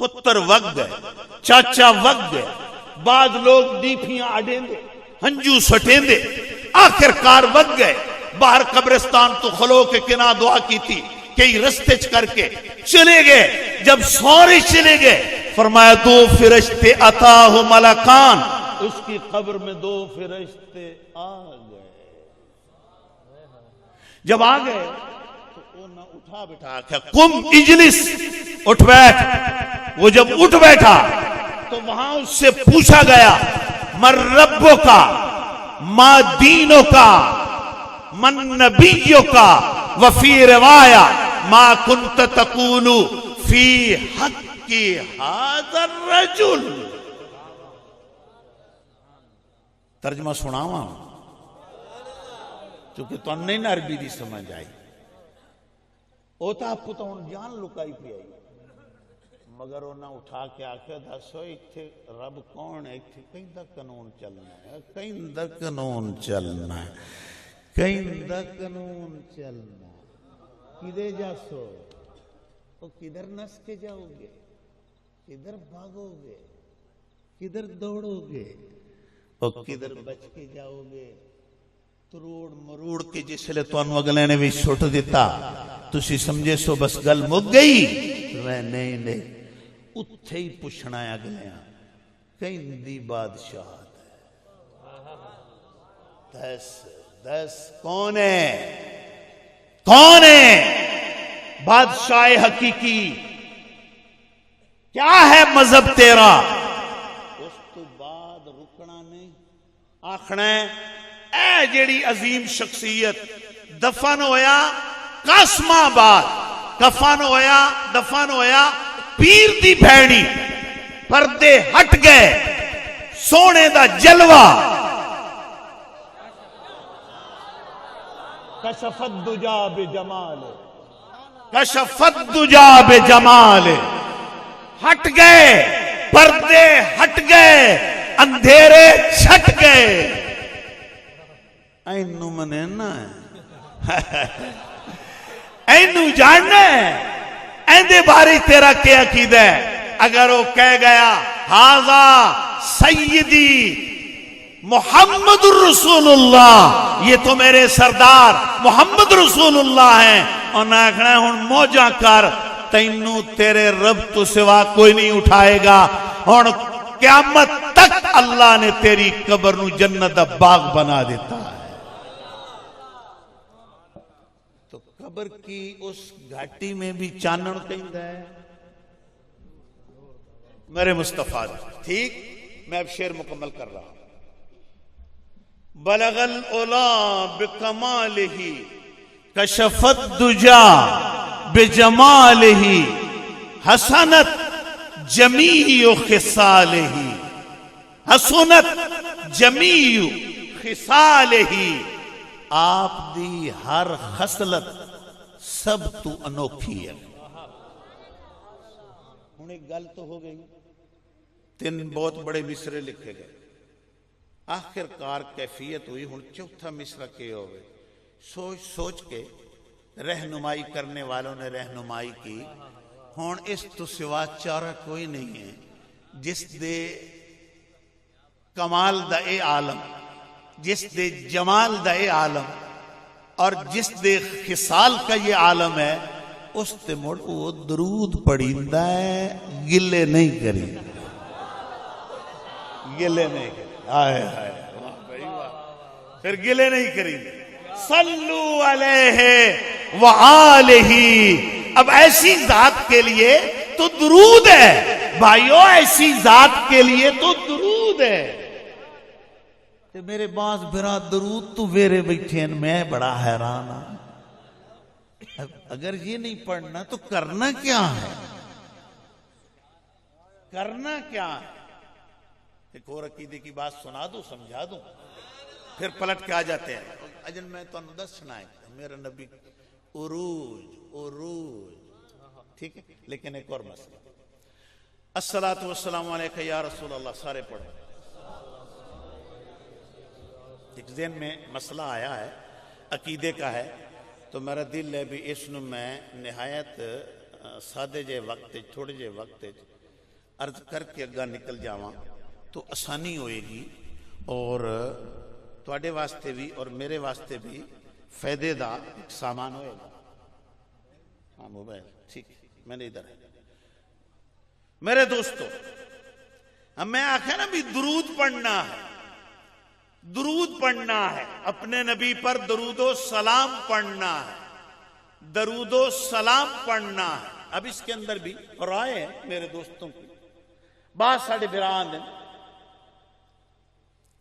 پتر وگ گئے، چاچا وگ گئے، بعد لوگ ڈیپیاں اڈیں دے، ہنجو سٹیں دے، آخر کار وگ گئے. باہر قبرستان تو خلو کے کنا دعا کی تھی، کئی رستے کر کے چلے گئے. جب سورے چلے گئے فرمایا دو فرشتے اتاہ ملکان، اس کی قبر میں دو فرشتے آ گئے. جب آ گئے تو انہوں نے اٹھا بٹھا کہ قم اجلس، اٹھ بیٹھ. وہ جب اٹھ بیٹھا تو وہاں اس سے پوچھا گیا من ربوں کا، ما دینوں کا، من نبیوں کا، وفی روایا ما کنت تقول فی حق ھذا الرجل. ترجمہ سناواں چونکہ تو نہیں نہ عربی دی سمجھ آئی، او تا آپ کو تو جان لکائی پہ آئی. مگر انہاں اٹھا کے آکھے دسو ایتھے رب کون ہے؟ ایتھے کہیں دا قانون چلنا ہے، کہیں دا قانون چلنا ہے، کہیں دا قانون چلنا ہے. کدھر جاسو؟ تو کدھر نس کے جاؤ گے، کدھر بھاگو گے، کدھر دوڑو گے، اور کدھر بچ کے جاؤ گے. تروڑ مروڑ کے جس لئے تو انو اگلے نے بھی چھوٹ دیتا تسی سمجھے سو بس گل مک گئی. نہیں اتھے ہی پوچھنا ہے اگلے کہیں دی بادشاہت ہے. دس کون ہے، کون ہے بادشاہ حقیقی، کیا ہے مذہب تیرا؟ اس تو بعد رکنا نہیں، آخنا ہے اے جیڑی عظیم شخصیت دفن ہویا قاسم آباد، دفن ہویا پیر دی بھیڑی، پردے ہٹ گئے، سونے دا جلوہ، کشف الدجا بجمال، کشف الدجا بجمال. ہٹ گئے پردے، ہٹ گئے اندھیرے، چھٹ گئے. اینو منے نا اینو جاننا ہے، ایندے باری تیرا کیا عقیدہ ہے؟ اگر وہ کہہ گیا ہاذا سیدی محمد الرسول اللہ، یہ تو میرے سردار محمد رسول اللہ ہیں، اور نہ آخنا ہن موجاں کر، تینوں تیرے رب تو سوا کوئی نہیں اٹھائے گا. ہن قیامت تک اللہ نے تیری قبر نو جنت دا باغ بنا دیتا ہے. تو قبر کی اس گھاٹی میں بھی چانن کہندا ہے میرے مصطفیٰ. ٹھیک، میں اب شعر مکمل کر رہا ہوں. بلغ العلا بکمالہ کشف الدجا بجمالہ حسنت جمیع خصالہ، حسنت جمیع خصالہ آپ دی ہر خصلت سب تو انوکھی ہے. ہوں ایک گل تو ہو گئی, 3 بہت بڑے مصرے لکھے گئے, آخر کار کیفیت ہوئی. ہوں چوتھا مصرا کے ہوئے, سوچ سوچ کے رہنمائی کرنے والوں نے رہنمائی کی. ہوں اس تو سوا چارہ کوئی نہیں ہے جس دے کمال دا اے عالم, جس دے جمال دا اے عالم, اور جس دے خصال کا یہ عالم ہے, اس تے مڑ وہ درود پڑھیندا ہے, گلے نہیں کری, گلے نہیں کری. آئے آئے واہ بھائی واہ, پھر گلے نہیں کریں گے. صلو علیہ وآلہ. اب ایسی ذات کے لیے تو درود ہے بھائیو, ایسی ذات کے لیے تو درود ہے. کہ میرے باز برا درود تو ویرے بیٹھے ہیں, میں بڑا حیران ہوں. اگر یہ نہیں پڑھنا تو کرنا کیا ہے, کرنا کیا ہے؟ ایک اور عقیدے کی بات سنا دوں, سمجھا دوں, پھر پلٹ کے آ جاتے ہیں. اجن میں تو دس سنائے میرا نبی عروج عروج, ٹھیک ہے. لیکن ایک اور مسئلہ, الصلاۃ والسلام علیکہ یا رسول اللہ, سارے پڑھیں. ایک ذہن میں مسئلہ آیا ہے, عقیدے کا ہے, تو میرا دل ہے بھی اس نو میں نہایت سادے جے وقت تھوڑے جے وقت عرض کر کے اگا نکل جاواں تو آسانی ہوئے گی, اور تواڈے واسطے بھی اور میرے واسطے بھی فائدے دا سامان ہوئے گا. ہاں موبائل ٹھیک, میں نے ادھر ہے. میرے دوستو, میں آخیا نا بھی درود پڑھنا ہے, درود پڑھنا ہے, اپنے نبی پر درود و سلام پڑھنا ہے, درود و سلام پڑھنا ہے. اب اس کے اندر بھی رائے ہے میرے دوستوں کی. بعض ساڑھے بران دیں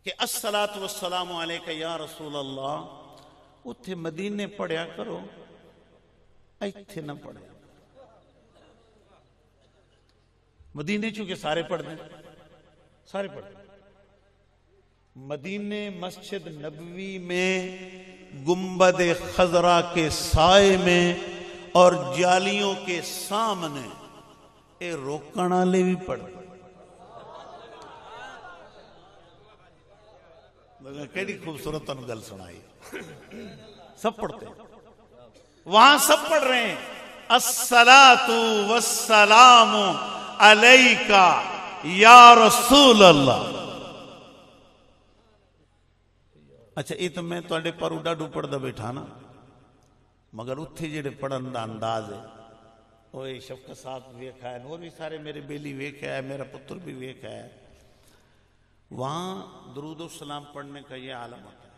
کہ الصلاۃ والسلام علیکہ یا رسول اللہ, اتھے مدینے پڑھیا کرو, ایتھے نہ پڑھے. مدینے چونکہ سارے پڑھ دیں, سارے پڑھ دیں. مدینے مسجد نبوی میں گنبد خضرا کے سائے میں اور جالیوں کے سامنے اے روکن والے بھی پڑھ دیں. کیڑی خوبصورت تن گل سنائی, سب پڑھتے ہیں وہاں, سب پڑھ رہے ہیں الصلاۃ والسلام علیکہ یا رسول اللہ. اچھا یہ تو میں تواڈے پر اڈا ڈو پڑھدا بیٹھا نا, مگر اتھے جڑے پڑھن دا انداز ہے وہ شفقت صاحب ویکھا ہے, اور بھی سارے میرے بیلی ویکھا ہے, میرا پتر بھی ویکھا ہے. وہاں درود و سلام پڑھنے کا یہ عالم ہوتا ہے.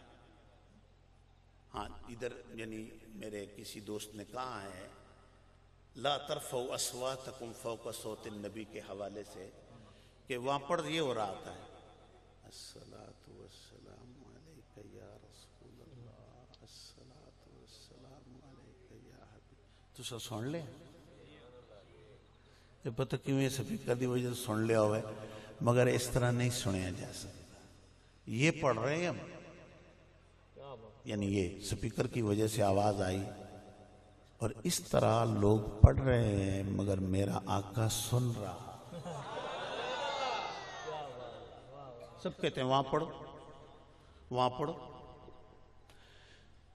ہاں ادھر یعنی میرے کسی دوست نے کہا ہے لا ترفعوا اصواتکم فوق صوت النبی کے حوالے سے, کہ وہاں پڑھ یہ ہو رہا تھا الصلاۃ والسلام علیکہ یا رسول اللہ, الصلاۃ والسلام علیکہ یا حبیب. تو سب سن لے, یہ پتہ کیوں یہ سپیکر دی وجہ سے سن لیا ہوئے, مگر اس طرح نہیں سنیا جا سکتا. یہ پڑھ رہے ہیں ہم, یعنی یہ سپیکر کی وجہ سے آواز آئی, اور اس طرح لوگ پڑھ رہے ہیں مگر میرا آقا سن رہا. سب کہتے ہیں وہاں پڑھو, وہاں پڑھو.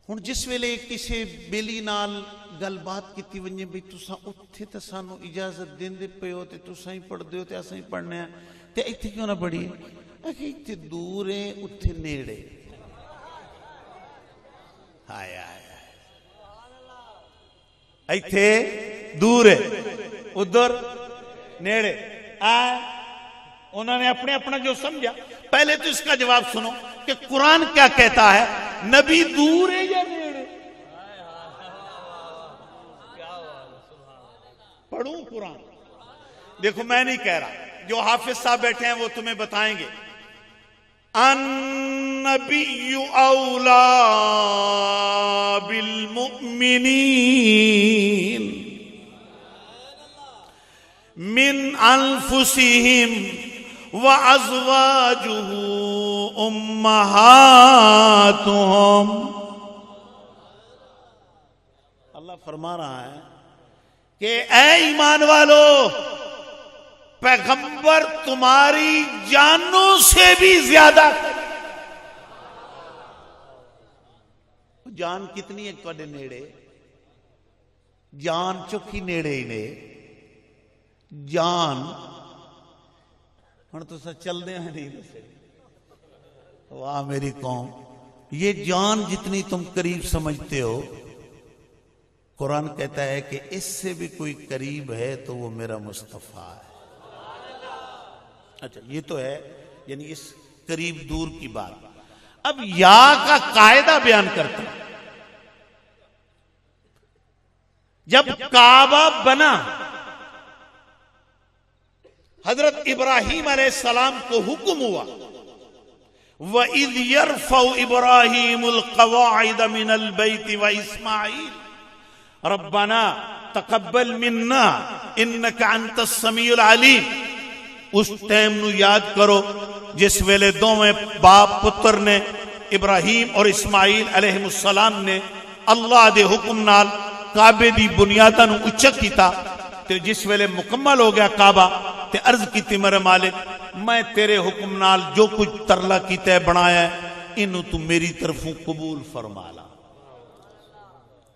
ہوں جس ویلے کسی بیلی نال گل بات کیتی ونجے بھی تساں اتھے تے سانو اجازت دیندے پے ہو تے تساں ہی پڑھ دیو تے اساں ہی پڑھنے ہیں, تے ایتھے کیوں نہ پڑھیے؟ ایتھے دور ہے اتھے نیڑے. ہائے ہائے, ایتھے دور ہے ادھر نیڑے. انہوں نے اپنے اپنا جو سمجھا. پہلے تو اس کا جواب سنو کہ قرآن کیا کہتا ہے, نبی دور ہے یا نیڑے؟ پڑھوں قرآن. دیکھو میں نہیں کہہ رہا, جو حافظ صاحب بیٹھے ہیں وہ تمہیں بتائیں گے. النبی اولا بالمؤمنین من انفسہم وازواجہ امہاتہم فرما رہا ہے کہ اے ایمان والو، پیغمبر تمہاری جانوں سے بھی زیادہ. جان کتنی ہے تواڈے نیڑے؟ جان چوکھی نیڑے ہی نے. جان ہن تو چل دے ہیں نہیں. واہ میری قوم، یہ جان جتنی تم قریب سمجھتے ہو، قرآن کہتا ہے کہ اس سے بھی کوئی قریب ہے تو وہ میرا مصطفیٰ ہے. اچھا یہ تو ہے، یعنی اس قریب دور کی بات. اب یا کا قاعدہ بیان کرتا ہوں. جب کعبہ بنا، حضرت ابراہیم علیہ السلام کو حکم ہوا وَإِذْ يَرْفَعُ إِبْرَاهِيمُ الْقَوَاعِدَ مِنَ الْبَيْتِ وَإِسْمَاعِيلُ رَبَّنَا تَقَبَّلْ مِنَّا إِنَّكَ أَنْتَ السَّمِيعُ الْعَلِيمُ. اس ٹائم نو یاد کرو جس ویلے دوویں باپ پتر نے، ابراہیم اور اسماعیل علیہ السلام نے اللہ دے حکم نال کعبے دی بنیاداں نو اچا کیتا. تے جس ویلے مکمل ہو گیا کعبہ تے عرض کیتی میرے مالک، میں تیرے حکم نال جو کچھ ترلا کیتا ہے بنایا ہے، انہوں تو میری طرفوں قبول فرما لا.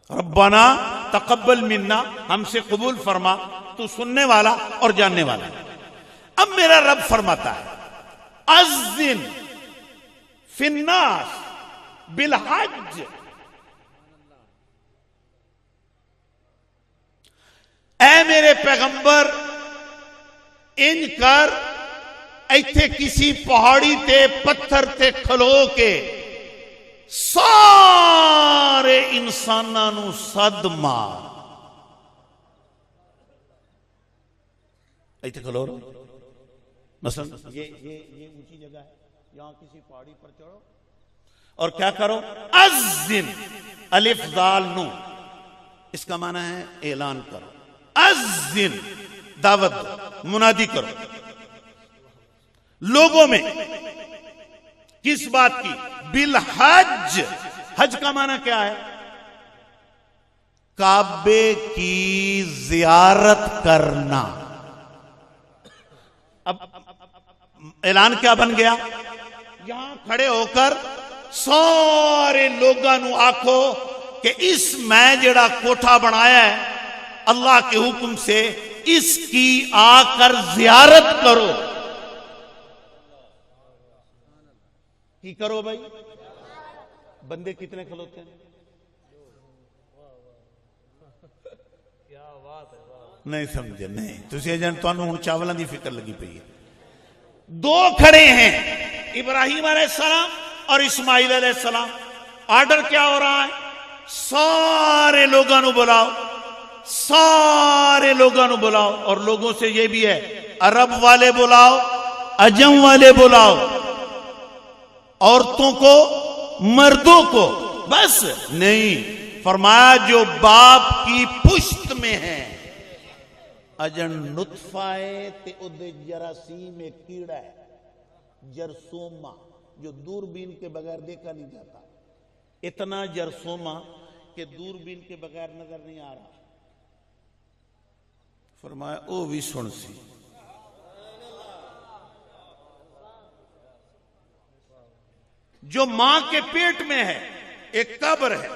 ربنا تقبل منا، ہم سے قبول فرما، تو سننے والا اور جاننے والا. اب میرا رب فرماتا ہے اذن فی الناس بالحج. اے میرے پیغمبر، انج کر ایتھے کسی پہاڑی تے پتھر تے کھلو کے سارے انساناں نو صد مار. ایتھے کھلو رہو، مثلا یہ اونچی جگہ ہے، یہاں کسی پہاڑی پر چڑھو اور کیا کرو؟ اذن، الف ذال نون، اس کا معنی ہے اعلان کرو. اذن دعوت دو، منادی کرو لوگوں میں. کس بات کی؟ بالحج. حج کا معنی کیا ہے؟ کعبے کی زیارت کرنا. اب اعلان کیا بن گیا؟ یہاں کھڑے ہو کر سارے لوگاں نو آکھو کہ اس میں جڑا کوٹھا بنایا ہے اللہ کے حکم سے، اس کی آ کر زیارت کرو. کی کرو بھائی؟ بندے کتنے کھلوتے ہیں؟ نہیں سمجھے؟ نہیں تسی جان تانوں ہن چاولاں دی فکر لگی پئی ہے. دو کھڑے ہیں، ابراہیم علیہ السلام اور اسماعیل علیہ السلام. آرڈر کیا ہو رہا ہے؟ سارے لوگاں نو بلاؤ، سارے لوگاں نو بلاؤ. اور لوگوں سے یہ بھی ہے، عرب والے بلاؤ، عجم والے بلاؤ، عورتوں کو، مردوں کو. بس نہیں، فرمایا جو باپ کی پشت میں ہے. اجن نطفہ ہے تے ادھے جراثیم ایک کیڑا ہے، جرثومہ، جو دوربین کے بغیر دیکھا نہیں جاتا. اتنا جرثومہ کہ دوربین کے بغیر نظر نہیں آ رہا. فرمایا او بھی سن سی. جو ماں کے پیٹ میں ہے ایک قبر ہے،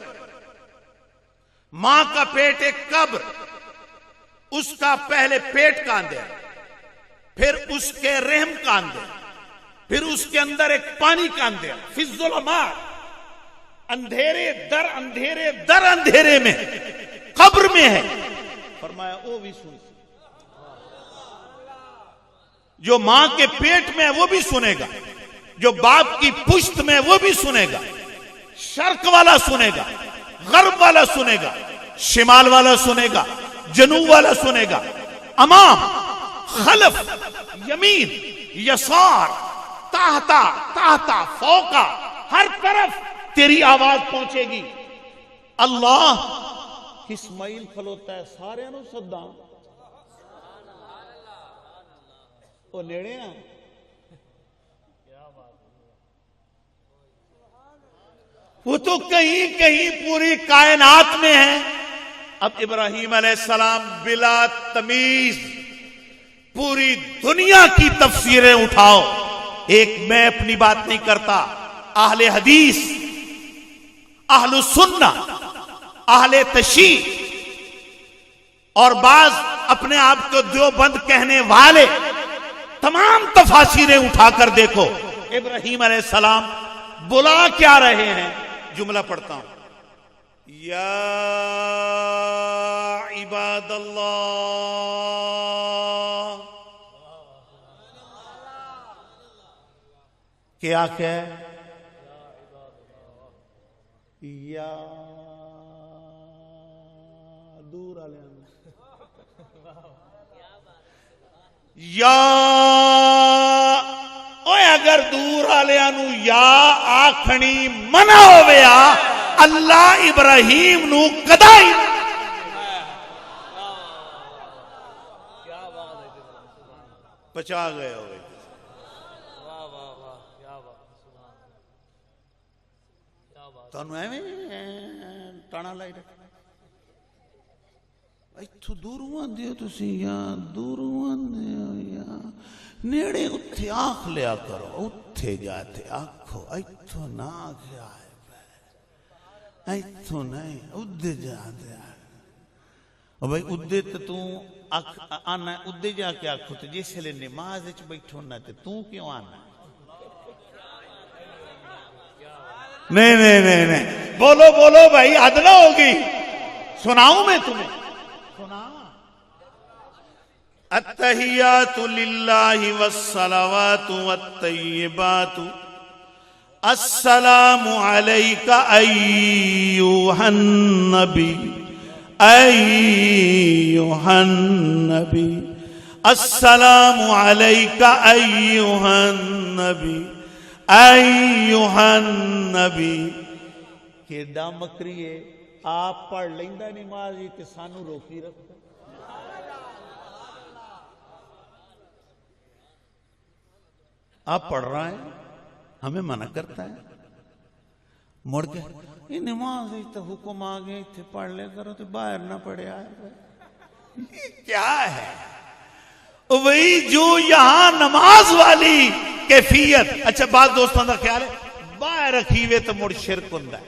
ماں کا پیٹ ایک قبر. اس کا پہلے پیٹ کا اندر، پھر اس کے رحم کا اندر، پھر اس کے اندر ایک پانی کا اندر. فی الظلمات، اندھیرے در اندھیرے در اندھیرے میں قبر میں ہے. فرمایا او بھی سن. جو ماں کے پیٹ میں ہے وہ بھی سنے گا، جو باپ کی پشت میں وہ بھی سنے گا. شرق والا سنے گا، غرب والا سنے گا، شمال والا سنے گا، جنوب والا سنے گا. امام، خلف، یمین، یسار، تحتا، تحتا، فوقا، ہر طرف تیری آواز پہنچے گی. اللہ اسماعیل کھلوتا ہے سارے نو صدا. وہ نیڑے ہیں، وہ تو کہیں کہیں پوری کائنات میں ہے. اب ابراہیم علیہ السلام بلا تمیز پوری دنیا کی تفسیریں اٹھاؤ، ایک میں اپنی بات نہیں کرتا، اہل حدیث، اہل سنہ، اہل تشیع اور بعض اپنے آپ کو دیوبند کہنے والے تمام تفاسیریں اٹھا کر دیکھو، ابراہیم علیہ السلام بلا کیا رہے ہیں؟ جملہ پڑھتا ہوں، یا عباد اللہ، کیا کہ یا دور والے یا اوے اگر دور والوں یا آکھنی منع ہویا اللہ ابراہیم نو کدا ہی بچا گئے ہوئے. تانوں ایویں ٹانا لائی رکھنا ایتھوں دوروں آندے ہو تسی، یا دوروں آندے ہو یا نیڑے اتھے آنکھ لیا کرو، اتھے جاتے آنکھو، ایتھوں نہ آگیا ہے، ایتھوں نہیں ادھے جاتے اور بھائی ادھے تو آنا ادھے جا کے آنکھو تو جس لئے نماز اچھ بیٹھو نہ تو کیوں آنا؟ نہیں نہیں نہیں نہیں بولو بولو بھائی حد نہ ہوگی، سناؤں میں تمہیں، سناؤں. التحیات للہ والصلوات والطیبات السلام علیک ایوہ النبی ایوہ النبی السلام علیک ایوہ النبی ایوہ النبی. کیڈا مکری ہے، آپ پڑھ لیندہ نماز ہی تے سانو روکی رکھتا. آپ پڑھ رہا ہے ہمیں منع کرتا ہے، مڑ کے یہ نماز ہی تو حکم آگے تھے پڑھ لے کرو تو باہر نہ پڑے آئے. یہ کیا ہے؟ وہی جو یہاں نماز والی کیفیت. اچھا بعض دوستوں کا خیال ہے باہر رکھی ہوئے تو مڑ شرک ہوندہ ہے.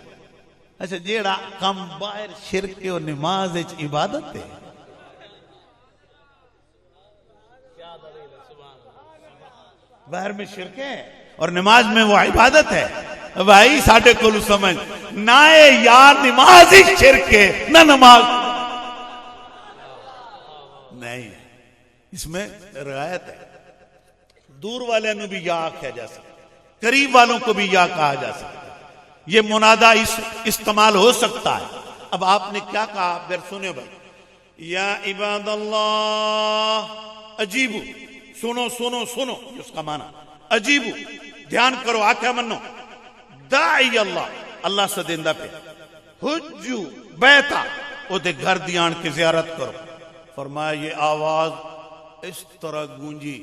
اچھا جیڑا کم باہر شرک کے اور نماز عبادت ہے. باہر میں شرک ہے اور نماز میں وہ عبادت ہے. بھائی ساڑھے کلو سمجھ نہ یا نماز ہی شرک ہے نہ نماز نہیں، اس میں رعایت ہے. دور والے نو بھی یا کہا جا سکتا، قریب والوں کو بھی یا کہا جا سکتا، یہ منادہ استعمال ہو سکتا ہے. اب آپ نے کیا کہا پھر سنے بھائی، یا عباد اللہ عجیبو، سنو سنو سنو اس کا معنی عجیبو، دھیان کرو آکھا منو، داعی اللہ، اللہ سے دیندہ پہ حجو بیتا، او دے گھر دیان کی زیارت کرو. فرمایا یہ آواز اس طرح گونجی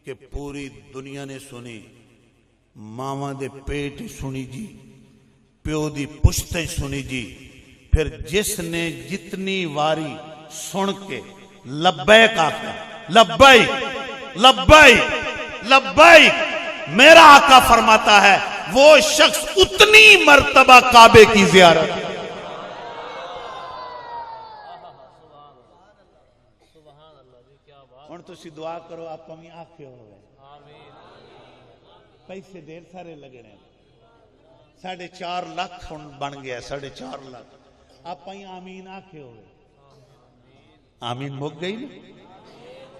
کہ پوری دنیا نے سنی، ماما دے پیٹ سنی جی، پیو دی پشتے سنی جی. پھر جس نے جتنی واری سن کے لبیک آتا، لبیک لبیک لبیک، میرا آقا فرماتا ہے وہ شخص اتنی مرتبہ کعبے کی زیارت. اور تو اسی دعا کرو آپ ہمیں آنکھیں ہو گئے، پیسے دیر سارے لگنے 4.5 لاکھ بن گیا، 4.5 لاکھ. آپ ہی آمین آنکھیں ہو گئے، آمین مک گئی نا.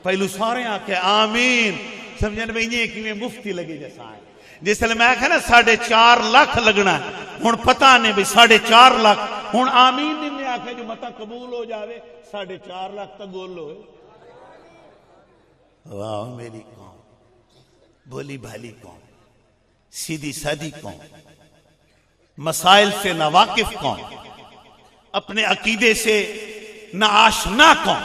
پہلو سارے آنکھیں آمین سمجھنے میں یہ کہ میں مفتی لگے جیسا ہے. جس لئے میں آکھا نا 4.5 لاکھ لگنا ہے، ہون پتہ نہیں بھی 4.5 لاکھ ہون آمین نہیں میں آکھا جو مطا قبول ہو جاوے 4.5 لاکھ تک گول ہوئے. واہ میری قوم، بولی بھالی قوم، سیدھی سادھی قوم، مسائل سے نہ واقف قوم، اپنے عقیدے سے نہ آشنا قوم.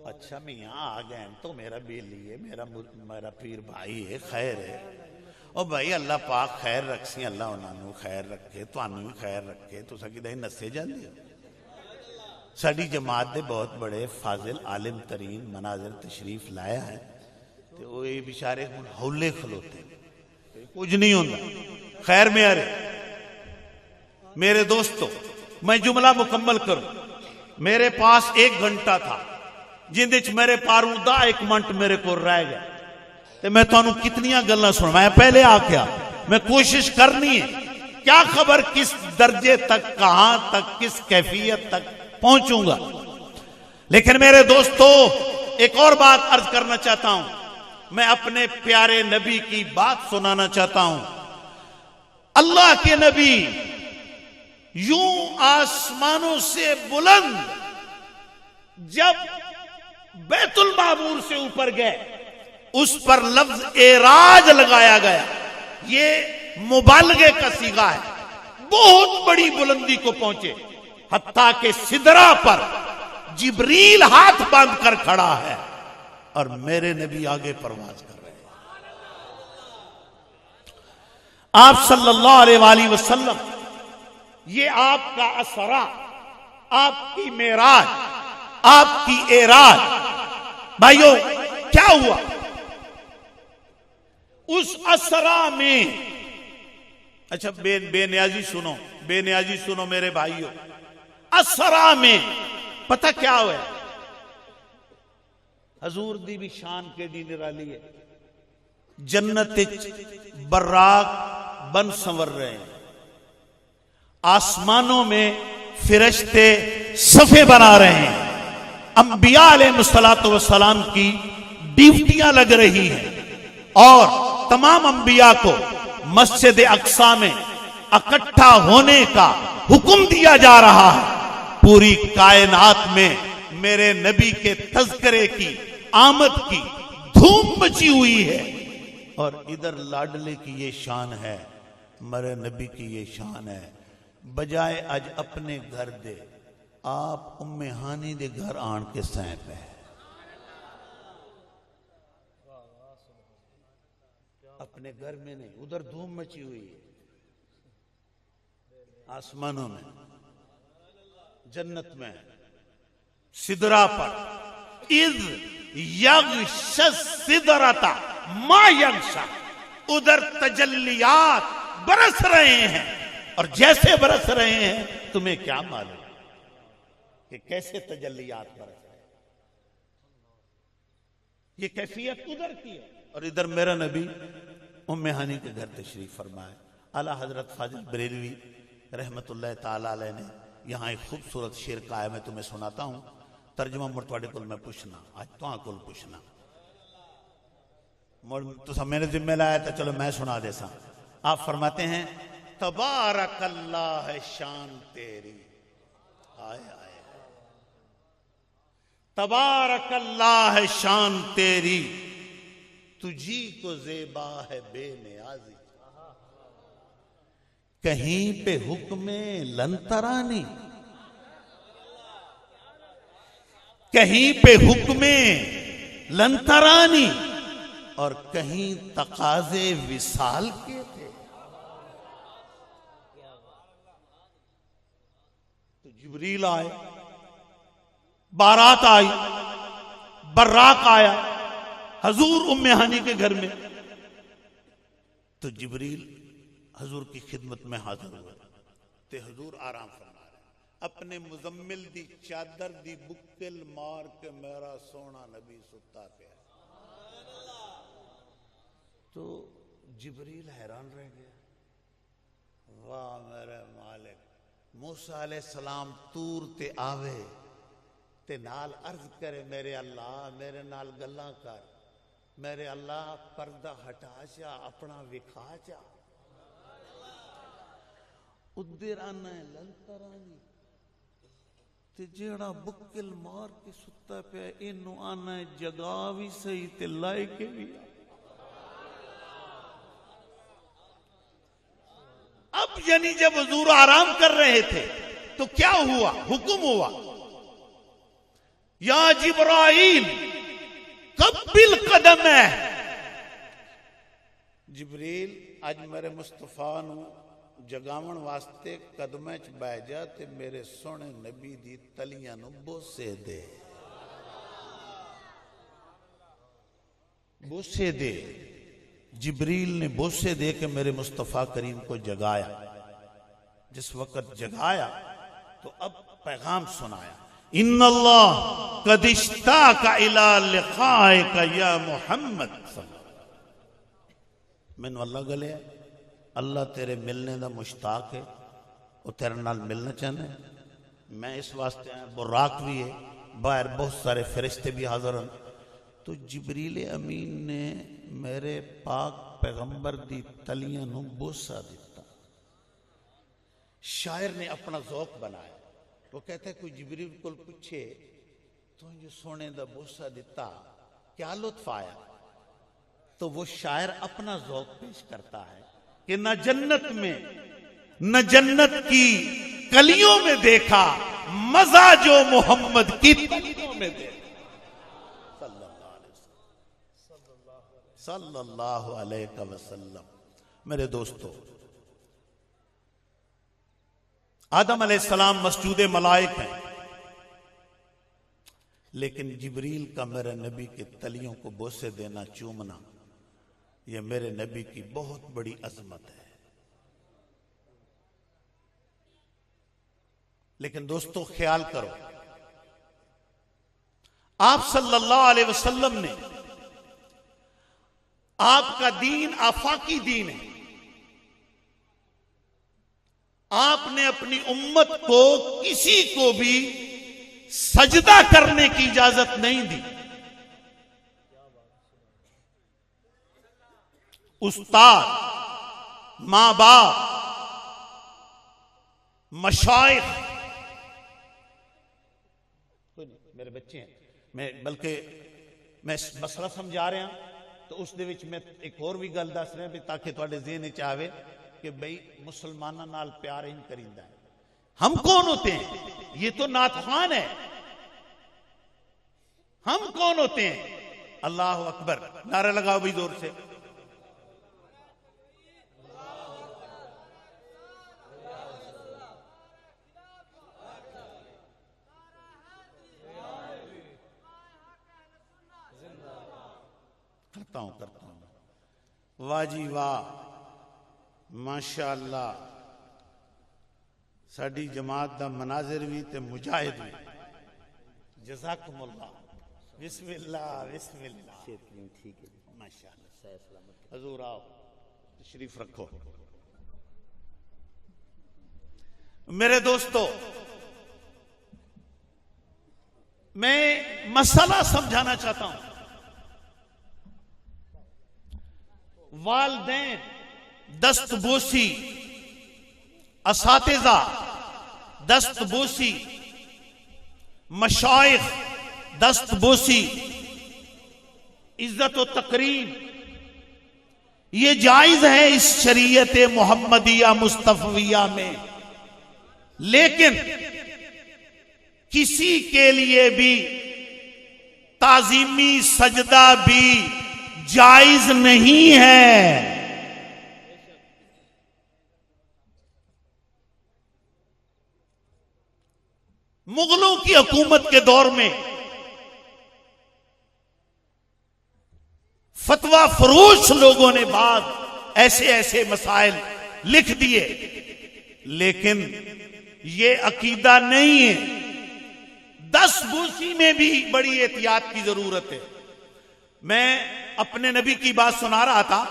اچھا میاں آ گئے تو میرا بیلی ہے، میرا پیر بھائی ہے، خیر ہے۔ او بھائی اللہ پاک خیر رکھسی، اللہ انہوں نے خیر رکھے، تانوں بھی خیر رکھے، تو سکی دہی نسے جاندے ہو۔ ساڑی جماعت دے بہت بڑے فاضل عالم ترین مناظر تشریف لایا ہے، تو وہ یہ بیچارے ہولے کھلوتے ہیں، کچھ نہیں ہوتا۔ خیر میں آرے میرے دوستو، میں جملہ مکمل کروں۔ میرے پاس 1 گھنٹہ تھا جندچ میرے پاروں دا 1 منٹ میرے کو رہ گیا، تو میں تو انہوں کتنیاں گلنا سن، میں پہلے آکیا میں کوشش کرنی ہے کیا خبر کس درجے تک، کہاں تک، کس کیفیت تک پہنچوں گا۔ لیکن میرے دوستو ایک اور بات عرض کرنا چاہتا ہوں، میں اپنے پیارے نبی کی بات سنانا چاہتا ہوں۔ اللہ کے نبی یوں آسمانوں سے بلند جب بیت المعمور سے اوپر گئے، اس پر لفظ اعراج لگایا گیا، یہ مبالغے کا صیغہ ہے، بہت بڑی بلندی کو پہنچے، حتیٰ کہ سدرہ پر جبریل ہاتھ باندھ کر کھڑا ہے اور میرے نبی آگے پرواز کر رہے ہیں۔ آپ صلی اللہ علیہ وآلہ وسلم، یہ آپ کا اسرا، آپ کی معراج، آپ کی اعراج، بھائیو کیا ہوا اس اسرا میں؟ اچھا بے نیازی سنو، بے نیازی سنو میرے بھائیو، اسرا میں پتہ کیا ہوا ہے؟ حضور دی بھی شان کے دی نرالی ہے، جنت براق بن سنور رہے ہیں، آسمانوں میں فرشتے صفے بنا رہے ہیں، انبیاء علیہ السلام کی ڈیوٹیاں لگ رہی ہیں، اور تمام انبیاء کو مسجد اقصی میں اکٹھا ہونے کا حکم دیا جا رہا ہے۔ پوری کائنات میں میرے نبی کے تذکرے کی آمد کی دھوم مچی ہوئی ہے، اور ادھر لاڈلے کی یہ شان ہے، میرے نبی کی یہ شان ہے، بجائے آج اپنے گھر دے آپ ام ہانی دے گھر آن کے سینپ ہے، اپنے گھر میں نہیں، ادھر دھوم مچی ہوئی ہے، آسمانوں میں، جنت میں، سدرہ پر، اذ یغش السدرۃ ما یغشا، ادھر تجلیات برس رہے ہیں، اور جیسے برس رہے ہیں تمہیں کیا معلوم کہ کیسے تجلیات برس رہے ہیں؟ یہ کیفیت ادھر کی ہے، اور ادھر میرا نبی ام ہانی کے گھر تشریف فرمائے۔ اعلیٰ حضرت فاضل بریلوی رحمت اللہ تعالیٰ علیہ نے یہاں ایک خوبصورت شعر کا ہے، میں تمہیں سناتا ہوں، ترجمہ مرتواڑے کل میں پوچھنا، آج تو ہاں کل پوچھنا، تو سب میں نے ذمہ لایا تھا، چلو میں سنا دے سا۔ آپ فرماتے ہیں تبارک اللہ ہے شان تیری، آئے آئے، تبارک اللہ ہے شان تیری، تجھی کو زیبا ہے بے نیازی، کہیں پہ حکم لنترانی، کہیں پہ حکم لنترانی، اور کہیں تقاضے وصال کے تھے۔ تو جبریل آئے، بارات آئی، براق آیا حضور ام ہانی کے گھر میں، تو جبریل حضور کی خدمت میں حاضر ہوا، تے حضور آرام فرما رہے، اپنے مزمل دی چادر دی بکل مار کے میرا سونا نبی ستا پیا، تو جبریل حیران رہ گیا، واہ میرے مالک، موسیٰ علیہ السلام تور تے آوے تے نال عرض کرے، میرے اللہ میرے نال گلاں کر، میرے اللہ پردہ ہٹا جا، اپنا وکھا جا، ادھر آنا ہے لنترانی، تے جیڑا بکل مار کے ستا پہ انو آنا ہے جگہ بھی صحیح تے لائے کے بھی۔ اب یعنی جب حضور آرام کر رہے تھے تو کیا ہوا؟ حکم ہوا، یا جبرائیل قبل قدم ہے، جبریل اج میرے مصطفیٰ نو جگاون واسطے قدمیں چ بہ جا تے میرے سونے نبی دی تلیاں نو بوسے دے، بوسے دے۔ جبریل نے بوسے دے کے میرے مصطفیٰ کریم کو جگایا، جس وقت جگایا تو اب پیغام سنایا، ان اللہ قد اشتاق الی لقائک یا محمد صلی اللہ علیہ وسلم، مینوں اللہ گلے ہے، اللہ تیرے ملنے دا مشتاق ہے، وہ تیرے نال ملنا چاہنا ہے، میں اس واسطے آیا، براق بھی ہے، باہر بہت سارے فرشتے بھی حاضر ہیں۔ تو جبریل امین نے میرے پاک پیغمبر دی تلیاں نو بوسا دیتا۔ شاعر نے اپنا ذوق بنایا، وہ کہتا ہے کوئی جبریل کو پوچھے تو جو سونے دا بوسا دیتا کیا لطف آیا، تو وہ شاعر اپنا ذوق پیش کرتا ہے کہ نہ جنت میں نہ جنت کی کلیوں میں دیکھا مزہ جو محمد کی تلیوں میں دیکھا، صلی اللہ علیہ وسلم۔ میرے دوستو، آدم علیہ السلام مسجود ملائک ہیں، لیکن جبریل کا میرے نبی کے تلیوں کو بوسے دینا، چومنا، یہ میرے نبی کی بہت بڑی عظمت ہے۔ لیکن دوستو خیال کرو، آپ صلی اللہ علیہ وسلم نے، آپ کا دین آفاقی دین ہے، آپ نے اپنی امت کو کسی کو بھی سجدہ کرنے کی اجازت نہیں دی۔ استاد، ماں باپ، مشائخ، میرے بچے ہیں، بلکہ میں مسئلہ سمجھا رہا ہوں تو اس دے وچ میں ایک اور بھی گل دس رہا بھی تاکہ تواڈے ذہن وچ آوے کہ بھئی مسلماناں نال پیار ہی کریندا ہے۔ ہم کون ہوتے ہیں؟ یہ تو نعت خوان ہے۔ ہم کون ہوتے ہیں؟ اللہ اکبر، نعرہ لگاؤ بھی زور سے۔ کرتا ہوں، واہ جی واہ، ماشاءاللہ، ساڈی جماعت دا مناظر بھی تے مجاہد بھی، جزاکم اللہ، بسم اللہ بسم اللہ، ماشاءاللہ، حضور آؤ تشریف رکھو۔ میرے دوستو، میں مسئلہ سمجھانا چاہتا ہوں۔ والدین دست بوسی، اساتذہ دست بوسی، مشائخ دست بوسی، عزت و تکریم، یہ جائز ہے اس شریعت محمدیہ مصطفیہ میں، لیکن کسی کے لیے بھی تعظیمی سجدہ بھی جائز نہیں ہے۔ مغلوں کی حکومت کے دور میں فتویٰ فروش لوگوں نے بعد ایسے مسائل لکھ دیے، لیکن یہ عقیدہ نہیں ہے۔ دست بوسی میں بھی بڑی احتیاط کی ضرورت ہے۔ میں اپنے نبی کی بات سنا رہا تھا،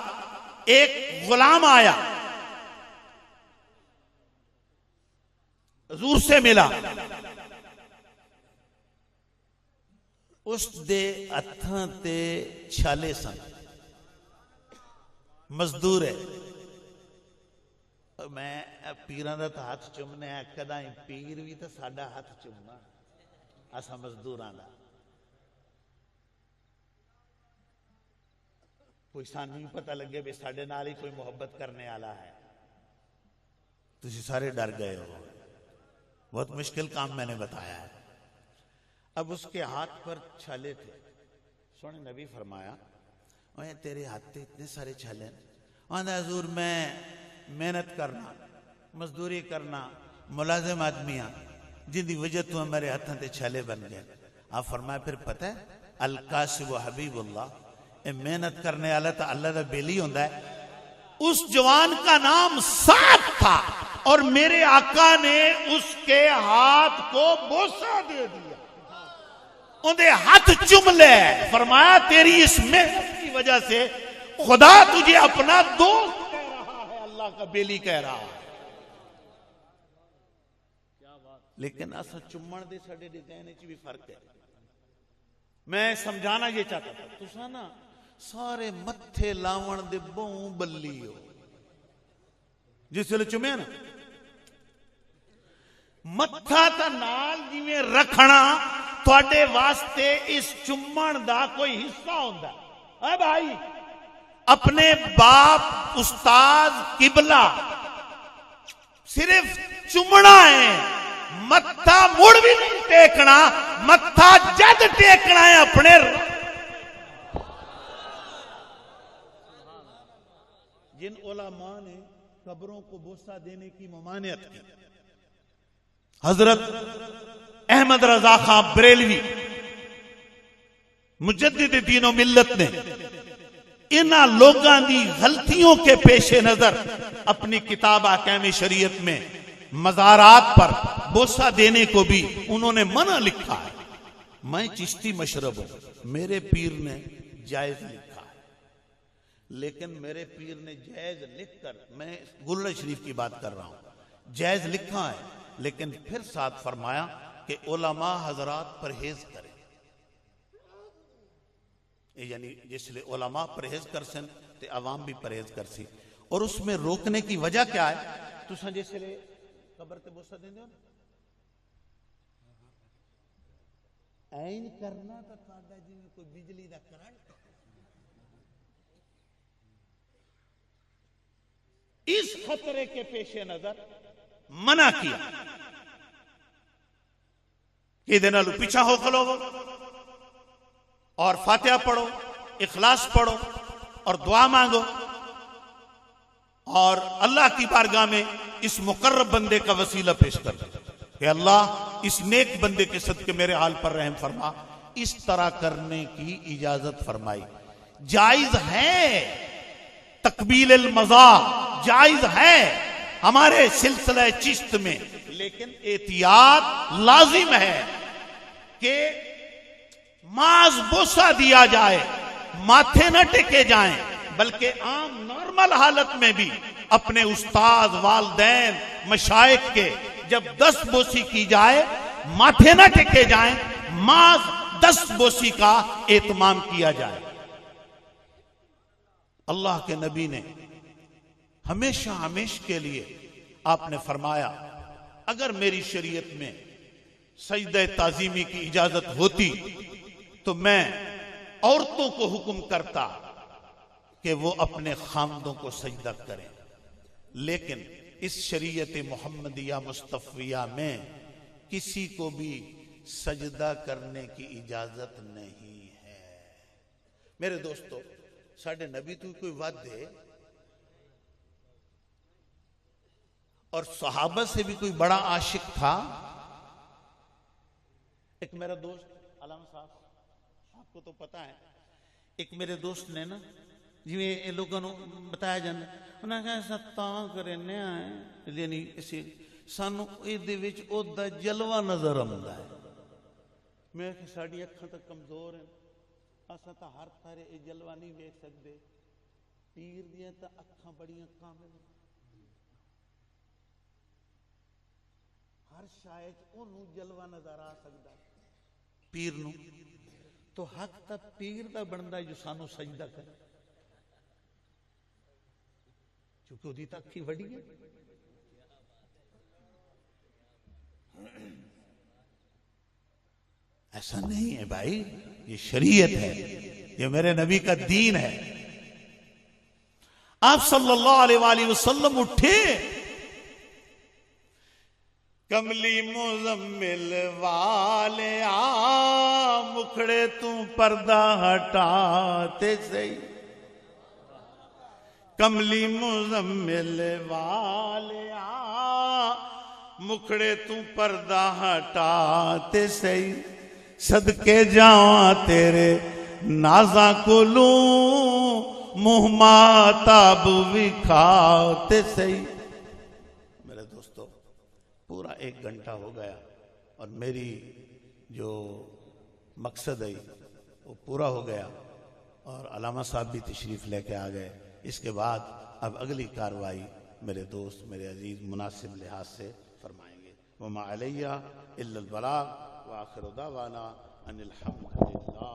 ایک غلام آیا، حضور سے ملا، اس دے ہتھاں تے چھالے سن، مزدور ہے۔ میں پیراں دا تے ہاتھ چومنے ہیں، کداں پیر بھی تے ساڈا ہاتھ چومنا، اساں مزدوراں دا، کوئی سانوں ہی پتہ لگے بھی ساڈے نال ہی کوئی محبت کرنے والا ہے۔ تسی سارے ڈر گئے ہو، بہت مشکل کام میں نے بتایا ہے۔ اب اس کے ہاتھ پر چھالے تھے. سونے نبی فرمایا اوے تیرے ہاتھ تے اتنے سارے چھالے ہیں. آندا حضور میں محنت کرنا مزدوری کرنا ملازم آدمی ہاں جن دی وجہ تو ہمارے ہاتھوں تے چھالے بن گئے. آپ فرمایا پھر پتہ ہے القاسب حبیب اللہ, اے محنت کرنے والا تو اللہ دا بیلی ہوندا ہے. اس جوان کا نام سعد تھا اور میرے آقا نے اس کے ہاتھ کو بوسہ دے دیا, اندھے ہاتھ چم لے. فرمایا تیری اس محنت کی وجہ سے خدا تجھے اپنا دوست کہہ رہا ہے, اللہ کا بیلی کہہ رہا ہے. لیکن اسا چمن دے ساڈے ڈیزائن وچ بھی فرق ہے. میں سمجھانا یہ چاہتا تھا تساں نا سارے متھے لاون دے بہوں بلی ہو. جس ویلے چومے نا متھا تا نال جویں رکھنا تواڈے واسطے اس چمن دا کوئی حصہ ہوندا ہے. اے بھائی اپنے باپ استاد قبلہ صرف چمنا ہے, متھا مڑ بھی نہیں ٹیکنا. متھا جد ٹیکنا ہے اپنے جن علماء نے قبروں کو بوسہ دینے کی ممانعت کی, حضرت احمد رضا خان بریلوی مجدد دین و ملت نے انہاں لوگاں دی غلطیوں کے پیش نظر اپنی کتاب احکام شریعت میں مزارات پر بوسہ دینے کو بھی انہوں نے منع لکھا ہے. میں چشتی مشرب ہوں, میرے پیر نے جائز لکھا ہے, لیکن میرے پیر نے جائز لکھ کر, میں گلہ شریف کی بات کر رہا ہوں, جائز لکھا ہے لیکن پھر ساتھ فرمایا کہ علماء حضرات پرہیز کریں. یعنی جس لئے علماء پرہیز کر سن تے عوام بھی پرہیز کر سی. اور اس میں روکنے کی وجہ کیا ہے؟ تو سن جس لئے قبر تے بوسہ دیں دیو این کرنا تا تھاڑا جی میں کوئی بجلی دا کرنٹ. اس خطرے کے پیش نظر منع کیا کہ دنالو پیچھا ہو کھلو اور فاتحہ پڑھو, اخلاص پڑھو اور دعا مانگو اور اللہ کی بارگاہ میں اس مقرب بندے کا وسیلہ پیش کر دو کہ اللہ اس نیک بندے کے صدقے میرے حال پر رحم فرما. اس طرح کرنے کی اجازت فرمائی. جائز ہے تقبیل المزار, جائز ہے ہمارے سلسلہ چشت میں, لیکن احتیاط لازم ہے کہ ماز بوسہ دیا جائے, ماتھے نہ ٹکے جائیں, بلکہ عام نارمل حالت میں بھی اپنے استاد والدین مشائخ کے جب 10 بوسی کی جائے ماتھے نہ ٹکے جائیں, ماز 10 بوسی کا اہتمام کیا جائے. اللہ کے نبی نے ہمیشہ ہمیشہ کے لیے آپ نے فرمایا اگر میری شریعت میں سجدہ تعظیمی کی اجازت ہوتی تو میں عورتوں کو حکم کرتا کہ وہ اپنے خامدوں کو سجدہ کریں, لیکن اس شریعت محمدیہ مصطفیہ میں کسی کو بھی سجدہ کرنے کی اجازت نہیں ہے. میرے دوستو ساڑھے نبی تو کوئی وعد دے اور صحابہ سے بھی کوئی بڑا عاشق تھا. ایک میرا دوست علامہ صاحب, آپ کو تو پتا ہے, ایک میرے دوست نے نا جی لوگوں نے بتایا جانا انہوں نے کہا ایسا تاں کرنے آئے, یعنی اسی سانو ایدے وچ او دا جلوہ نظر آمدا ہے. میں کہ ساڑی اکھاں تک کمزور ہیں, اسا تا ہر تارے اے جلوہ نہیں دیکھ سکتے, پیر دیاں تا اکھاں بڑیاں کامل, ہر شاید انہوں جلوہ نظر آ سکتا پیر نو, تو حق تا پیر دا بندہ جو سانو سجدہ کرے, چونکہ وہ دی تک ہی وڑی ہے. ایسا نہیں ہے بھائی, یہ شریعت ہے, یہ میرے نبی کا دین ہے. آپ صلی اللہ علیہ وآلہ وسلم اٹھے, کملی مزمل والے مکھڑے تو پردہ ہٹاتے سہی کملی مزمل والیا مکھڑے تو پردہ ہٹاتے سہی صدقے جاواں تیرے نازاں کولوں منہ ماتاب بھی کھاتے سہی. میرے دوستو پورا 1 گھنٹہ ہو گیا اور میری جو مقصد ہے وہ پورا ہو گیا اور علامہ صاحب بھی تشریف لے کے آ گئے. اس کے بعد اب اگلی کاروائی میرے دوست میرے عزیز مناسب لحاظ سے فرمائیں گے. وما علیہ الا البلاغ وآخر دعوانا ان الحمد للہ.